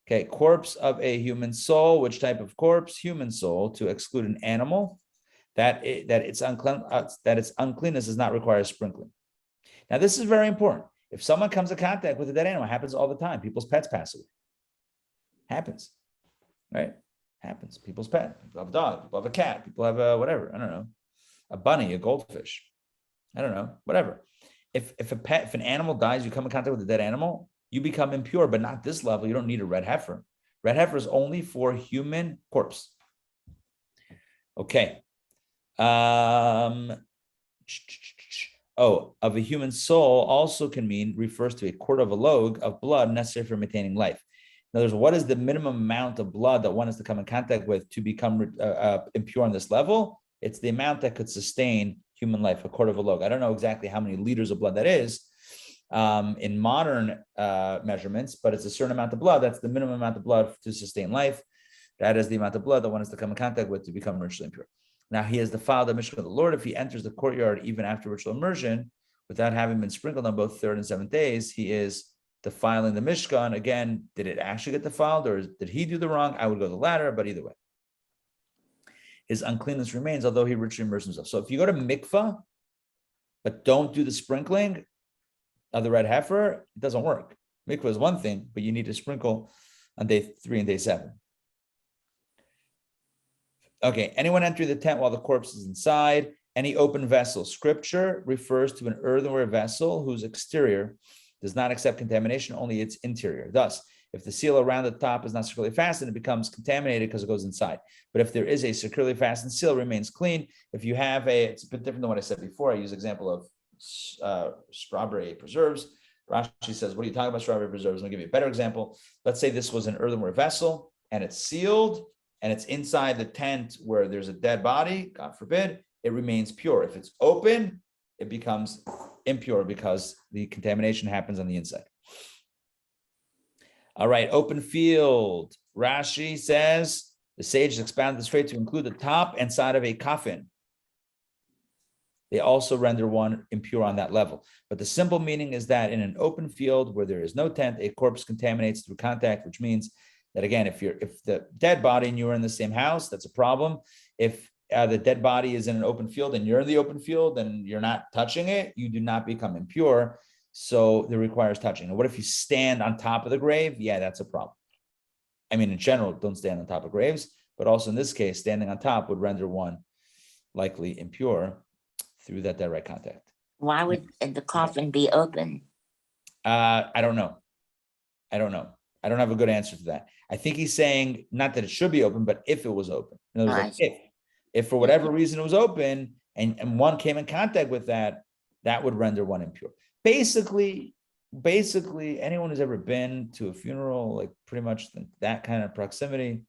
Okay, corpse of a human soul. Which type of corpse? Human soul, to exclude an animal. That its uncleanness does not require sprinkling. Now, this is very important. If someone comes in contact with a dead animal, it happens all the time. People's pets pass away. Happens, right? Happens. People's pet. People have a dog. People have a cat. People have a whatever. I don't know. A bunny, a goldfish. I don't know. Whatever. If an animal dies, you come in contact with a dead animal, you become impure, but not this level. You don't need a red heifer. Red heifer is only for human corpse. Okay. Of a human soul also can refers to a quart of a log of blood necessary for maintaining life. In other words, what is the minimum amount of blood that one is to come in contact with to become impure on this level? It's the amount that could sustain human life, a quart of a log. I don't know exactly how many liters of blood that is in modern measurements, but it's a certain amount of blood. That's the minimum amount of blood to sustain life. That is the amount of blood that one is to come in contact with to become ritually impure. Now, he has defiled the Mishkan of the Lord if he enters the courtyard even after ritual immersion without having been sprinkled on both 3rd and 7th days. He is defiling the Mishkan. Again, did it actually get defiled, or did he do the wrong? I would go the latter, but either way. His uncleanness remains, although he ritually immersed himself. So if you go to mikvah, but don't do the sprinkling of the red heifer, it doesn't work. Mikvah is one thing, but you need to sprinkle on day 3 and day 7. Okay, anyone entering the tent while the corpse is inside, any open vessel. Scripture refers to an earthenware vessel whose exterior does not accept contamination, only its interior. Thus, if the seal around the top is not securely fastened, it becomes contaminated because it goes inside. But if there is a securely fastened seal, it remains clean. If you have it's a bit different than what I said before. I use example of strawberry preserves. Rashi says, what are you talking about, strawberry preserves? I'll give you a better example. Let's say this was an earthenware vessel and it's sealed and it's inside the tent where there's a dead body, God forbid, it remains pure. If it's open, it becomes impure because the contamination happens on the inside. All right, open field. Rashi says, the sages expounded this phrase to include the top and side of a coffin. They also render one impure on that level. But the simple meaning is that in an open field where there is no tent, a corpse contaminates through contact, which means that, again, if the dead body and you are in the same house, that's a problem. If the dead body is in an open field and you're in the open field and you're not touching it, you do not become impure. So it requires touching. And what if you stand on top of the grave? Yeah, that's a problem. I mean, in general, don't stand on top of graves, but also in this case, standing on top would render one likely impure through that direct contact. Why would the coffin be open? I don't know. I don't have a good answer to that. I think he's saying not that it should be open, but if it was open. In other words, if for whatever reason it was open and one came in contact with that, that would render one impure. Basically, basically anyone who's ever been to a funeral, like pretty much that kind of proximity,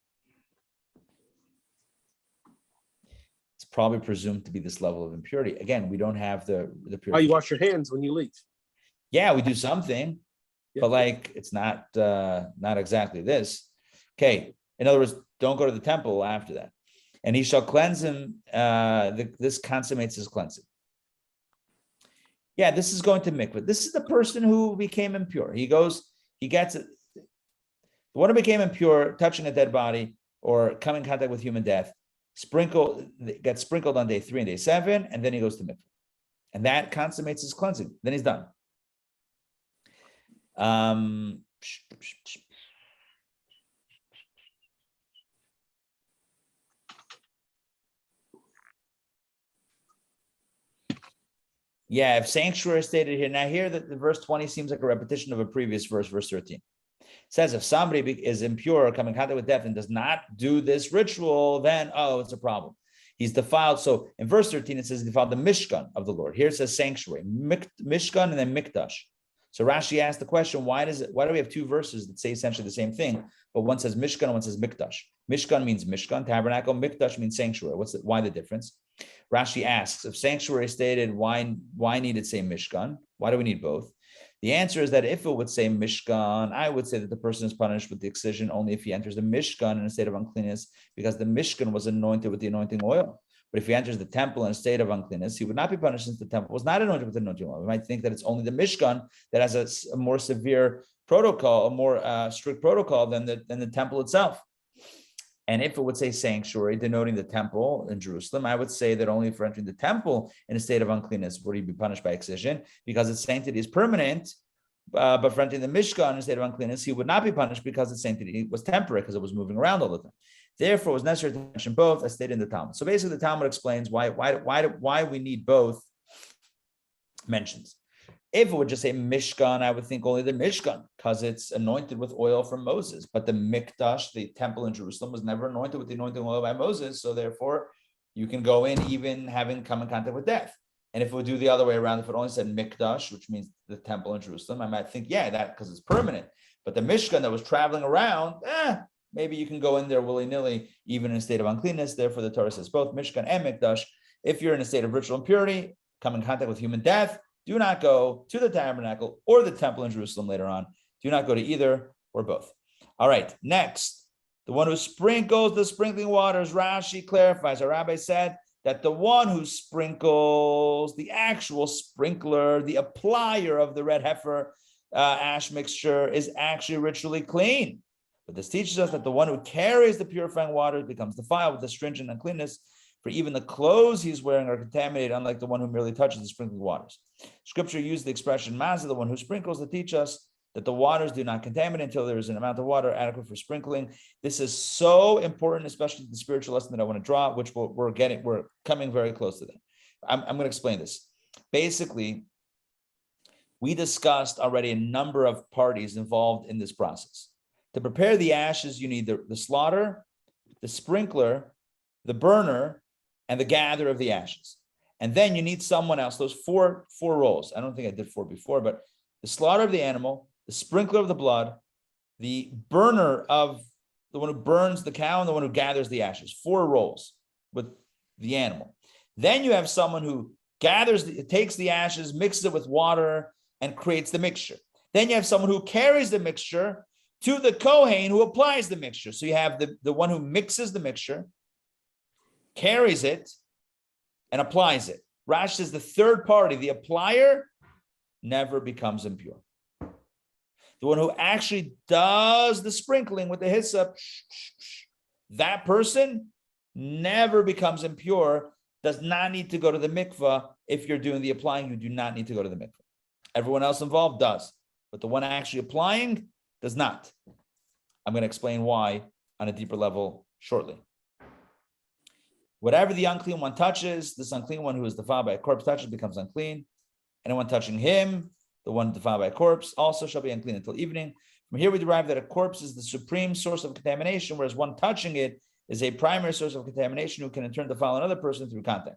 it's probably presumed to be this level of impurity. Again, we don't have the Why you wash your hands when you leave? Yeah, we do something, but like it's not exactly this. Okay, in other words, don't go to the temple after that. And he shall cleanse him. This consummates his cleansing. Yeah, this is going to mikvah. This is the person who became impure. He gets it. The one who became impure, touching a dead body or coming in contact with human death, gets sprinkled on day 3 and day 7, and then he goes to mikvah. And that consummates his cleansing. Then he's done. Yeah, if sanctuary is stated here. Now here, the verse 20 seems like a repetition of a previous verse, verse 13. It says if somebody is impure, coming in contact with death, and does not do this ritual, then, it's a problem. He's defiled. So in verse 13, it says he defiled the Mishkan of the Lord. Here it says sanctuary, Mishkan and then Mikdash. So Rashi asked the question, why do we have 2 verses that say essentially the same thing, but one says Mishkan and one says Mikdash? Mishkan means Mishkan, tabernacle. Mikdash means sanctuary. Why the difference? Rashi asks, if sanctuary stated, why need it say Mishkan? Why do we need both? The answer is that if it would say Mishkan, I would say that the person is punished with the excision only if he enters the Mishkan in a state of uncleanness, because the Mishkan was anointed with the anointing oil. But if he enters the temple in a state of uncleanness, he would not be punished since the temple was not anointed with the anointing oil. We might think that it's only the Mishkan that has a more severe protocol, a more strict protocol than the temple itself. And if it would say sanctuary, denoting the temple in Jerusalem, I would say that only for entering the temple in a state of uncleanness would he be punished by excision, because its sanctity is permanent. But for entering the Mishkan in a state of uncleanness, he would not be punished because its sanctity was temporary, because it was moving around all the time. Therefore, it was necessary to mention both, as stated in the Talmud. So basically, the Talmud explains why we need both mentions. If it would just say Mishkan, I would think only the Mishkan, because it's anointed with oil from Moses. But the Mikdash, the temple in Jerusalem, was never anointed with the anointing oil by Moses. So therefore, you can go in even having come in contact with death. And if it would do the other way around, if it only said Mikdash, which means the temple in Jerusalem, I might think, that because it's permanent. But the Mishkan that was traveling around, maybe you can go in there willy-nilly, even in a state of uncleanness. Therefore, the Torah says both Mishkan and Mikdash. If you're in a state of ritual impurity, come in contact with human death, do not go to the tabernacle or the temple in Jerusalem later on. Do not go to either or both. All right, next, the one who sprinkles the sprinkling waters, Rashi clarifies. Our Rabbi said that the one who sprinkles, the actual sprinkler, the applier of the red heifer ash mixture, is actually ritually clean. But this teaches us that the one who carries the purifying water becomes defiled with the stringent uncleanness, for even the clothes he's wearing are contaminated, unlike the one who merely touches the sprinkling waters. Scripture used the expression "mazah," the one who sprinkles, to teach us that the waters do not contaminate until there is an amount of water adequate for sprinkling. This is so important, especially the spiritual lesson that I want to draw, which we're coming very close to that. I'm going to explain this. Basically, we discussed already a number of parties involved in this process. To prepare the ashes, you need the slaughter, the sprinkler, the burner, and the gatherer of the ashes. And then you need someone else, those four roles. I don't think I did 4 before, but the slaughter of the animal, the sprinkler of the blood, the burner of the one who burns the cow, and the one who gathers the ashes. 4 roles with the animal. Then you have someone who takes the ashes, mixes it with water, and creates the mixture. Then you have someone who carries the mixture to the Kohen who applies the mixture. So you have the one who mixes the mixture, carries it, and applies it. Rashi says the third party, the applier, never becomes impure. The one who actually does the sprinkling with the hyssop, that person never becomes impure, does not need to go to the mikvah. If you're doing the applying, you do not need to go to the mikvah. Everyone else involved does, but the one actually applying does not. I'm going to explain why on a deeper level shortly. Whatever the unclean one touches, this unclean one who is defiled by a corpse touches becomes unclean. Anyone touching him, the one defiled by a corpse, also shall be unclean until evening. From here we derive that a corpse is the supreme source of contamination, whereas one touching it is a primary source of contamination who can in turn defile another person through contact.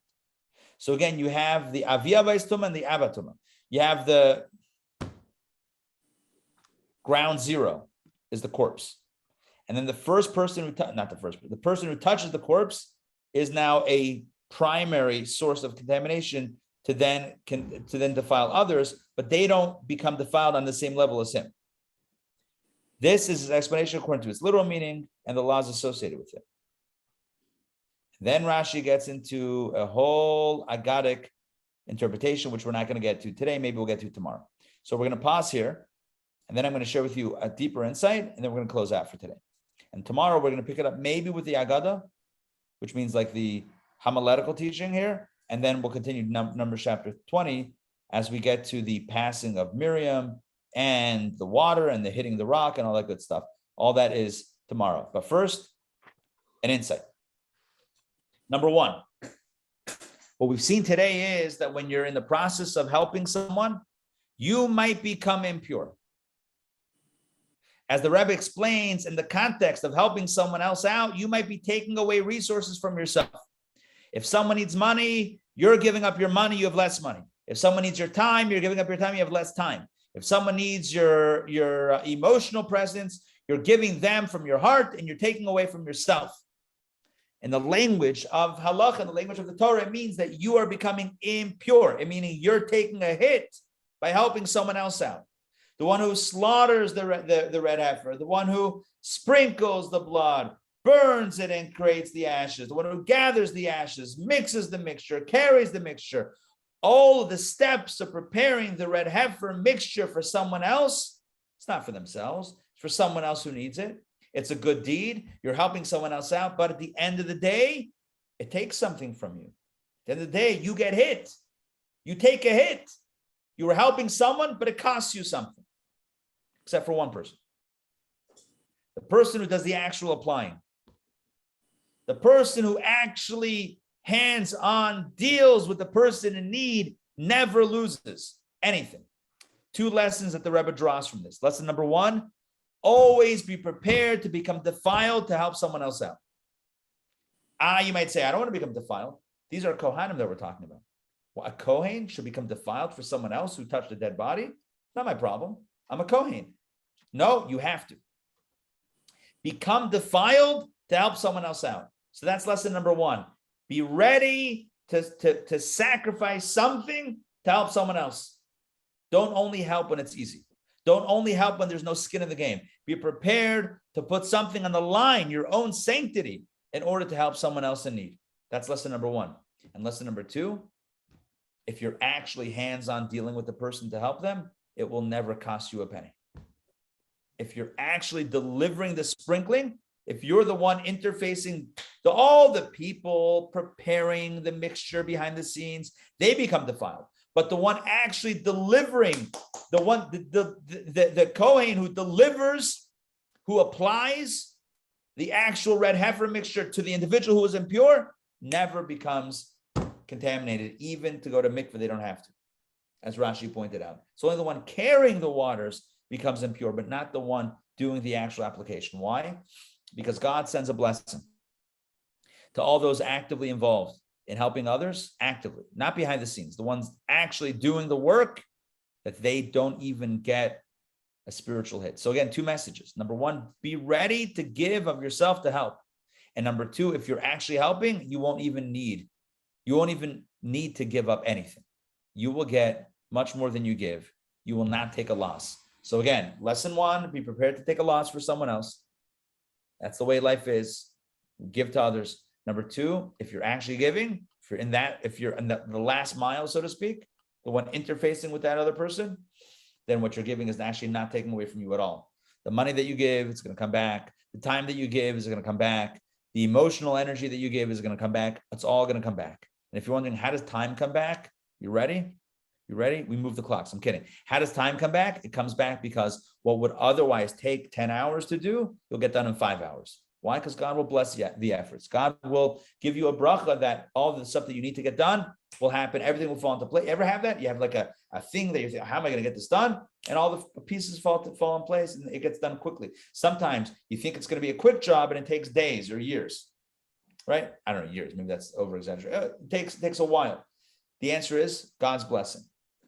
So again, you have the avia bais tuma and the abba tuma. You have the ground zero is the corpse. And then the first person who, the person who touches the corpse is now a primary source of contamination to then defile others, but they don't become defiled on the same level as him. This is his explanation according to its literal meaning and the laws associated with it. Then Rashi gets into a whole agadic interpretation, which we're not going to get to today. Maybe we'll get to tomorrow. So we're going to pause here, and then I'm going to share with you a deeper insight, and then we're going to close out for today. And tomorrow we're going to pick it up maybe with the Agada, which means like the homiletical teaching here, and then we'll continue Numbers chapter 20 as we get to the passing of Miriam and the water and the hitting the rock and all that good stuff. All that is tomorrow. But first, an insight. Number one, what we've seen today is that when you're in the process of helping someone, you might become impure. As the Rebbe explains, in the context of helping someone else out, you might be taking away resources from yourself. If someone needs money, you're giving up your money, you have less money. If someone needs your time, you're giving up your time, you have less time. If someone needs your emotional presence, you're giving them from your heart and you're taking away from yourself. In the language of halacha, in the language of the Torah, it means that you are becoming impure, meaning you're taking a hit by helping someone else out. The one who slaughters the red heifer, the one who sprinkles the blood, burns it and creates the ashes, the one who gathers the ashes, mixes the mixture, carries the mixture. All of the steps of preparing the red heifer mixture for someone else, it's not for themselves, it's for someone else who needs it. It's a good deed. You're helping someone else out, but at the end of the day, it takes something from you. At the end of the day, you get hit. You take a hit. You were helping someone, but it costs you something. Except for one person. The person who does the actual applying. The person who actually hands-on deals with the person in need never loses anything. Two lessons that the Rebbe draws from this. Lesson number one, always be prepared to become defiled to help someone else out. You might say, I don't want to become defiled. These are Kohanim that we're talking about. Well, a Kohen should become defiled for someone else who touched a dead body? Not my problem. I'm a Kohen. No, you have to. Become defiled to help someone else out. So that's lesson number one. Be ready to sacrifice something to help someone else. Don't only help when it's easy. Don't only help when there's no skin in the game. Be prepared to put something on the line, your own sanctity, in order to help someone else in need. That's lesson number one. And lesson number two, if you're actually hands-on dealing with the person to help them, it will never cost you a penny. If you're actually delivering the sprinkling, if you're the one interfacing all the people preparing the mixture behind the scenes, they become defiled. But the one actually delivering, the Kohen who delivers, who applies the actual red heifer mixture to the individual who is impure, never becomes contaminated. Even to go to mikveh, they don't have to, as Rashi pointed out. So only the one carrying the waters becomes impure, but not the one doing the actual application. Why? Because God sends a blessing to all those actively involved in helping others, actively, not behind the scenes, the ones actually doing the work, that they don't even get a spiritual hit. So again, two messages. Number one, be ready to give of yourself to help. And number two, if you're actually helping, you won't even need to give up anything. You will get much more than you give. You will not take a loss. So again, lesson one, be prepared to take a loss for someone else. That's the way life is. Give to others. Number two, if you're actually giving, if you're in the last mile, so to speak, the one interfacing with that other person, then what you're giving is actually not taking away from you at all. The money that you give, it's going to come back. The time that you give is going to come back. The emotional energy that you give is going to come back. It's all going to come back. And if you're wondering, how does time come back? You ready? You ready? We move the clocks. I'm kidding. How does time come back? It comes back because what would otherwise take 10 hours to do, you'll get done in 5 hours. Why? Because God will bless the efforts. God will give you a bracha that all the stuff that you need to get done will happen. Everything will fall into place. You ever have that? You have like a thing that you think, how am I going to get this done? And all the pieces fall in place and it gets done quickly. Sometimes you think it's going to be a quick job and it takes days or years, right? I don't know, years. Maybe that's over exaggerated. It takes a while. The answer is God's blessing.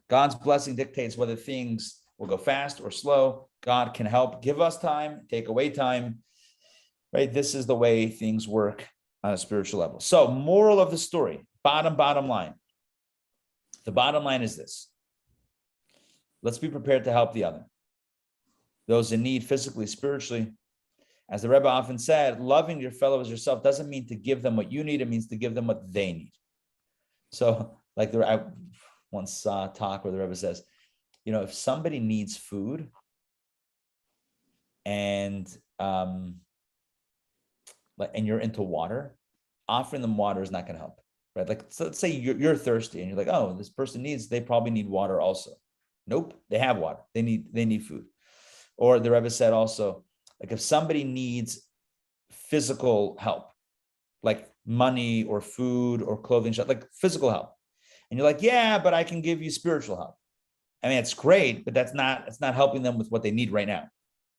God's blessing dictates whether things We'll go fast or slow. God can help give us time, take away time, right? This is the way things work on a spiritual level. So moral of the story, bottom line. The bottom line is this. Let's be prepared to help the other. Those in need physically, spiritually. As the Rebbe often said, loving your fellow as yourself doesn't mean to give them what you need. It means to give them what they need. So like I once saw a talk where the Rebbe says, if somebody needs food and you're into water, offering them water is not going to help, right? Like, so let's say you're thirsty and you're like, oh, this person they probably need water also. Nope, they have water. They need food. Or the Rebbe said also, like if somebody needs physical help, like money or food or clothing, like physical help, and you're like, yeah, but I can give you spiritual help. I mean, it's great, but it's not helping them with what they need right now.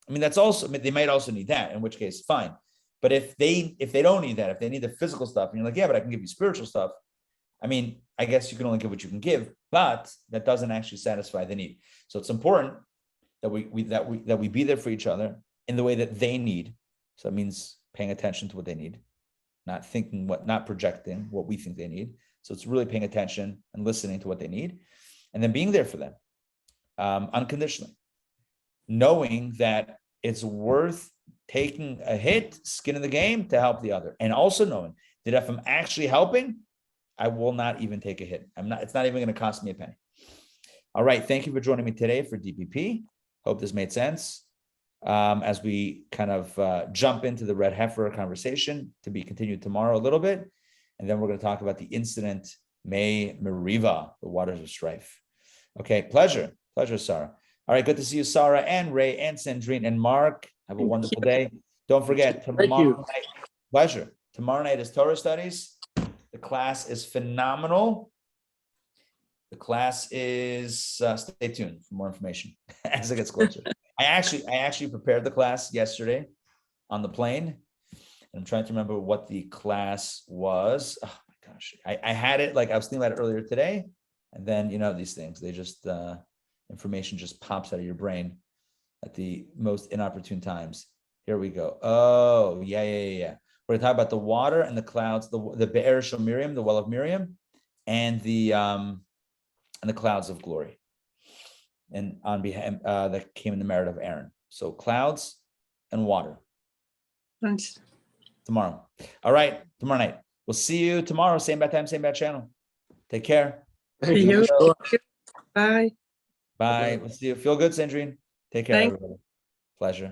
I mean, they might also need that, in which case, fine. But if they don't need that, if they need the physical stuff, and you're like, yeah, but I can give you spiritual stuff. I mean, I guess you can only give what you can give, but that doesn't actually satisfy the need. So it's important that we be there for each other in the way that they need. So that means paying attention to what they need, not projecting what we think they need. So it's really paying attention and listening to what they need, and then being there for them unconditionally, knowing that it's worth taking a hit, skin in the game to help the other, and also knowing that if I'm actually helping, I will not even take a hit. It's not even going to cost me a penny. All right. Thank you for joining me today for DPP. Hope this made sense. As we kind of jump into the red heifer conversation to be continued tomorrow a little bit. And then we're going to talk about the incident, May Meriva, the waters of strife. Okay. Pleasure, Sarah. All right. Good to see you, Sarah and Ray and Sandrine and Mark. Have a wonderful day. Don't forget, tomorrow night, pleasure. Tomorrow night is Torah studies. The class is phenomenal. The class is, stay tuned for more information as it gets closer. I actually prepared the class yesterday on the plane. And I'm trying to remember what the class was. Oh my gosh. I had it, I was thinking about it earlier today. And then, these things, they just, information just pops out of your brain at the most inopportune times. Here we go. Oh, yeah. We're going to talk about the water and the clouds, the Be'er Shel Miriam, the well of Miriam, and the clouds of glory, and on behalf that came in the merit of Aaron. So clouds and water. Thanks. Tomorrow. All right, tomorrow night. We'll see you tomorrow. Same bad time, same bad channel. Take care. Thank you. Bye. Bye. We'll see you. Feel good, Sandrine. Take care, Thanks. everybody. Pleasure.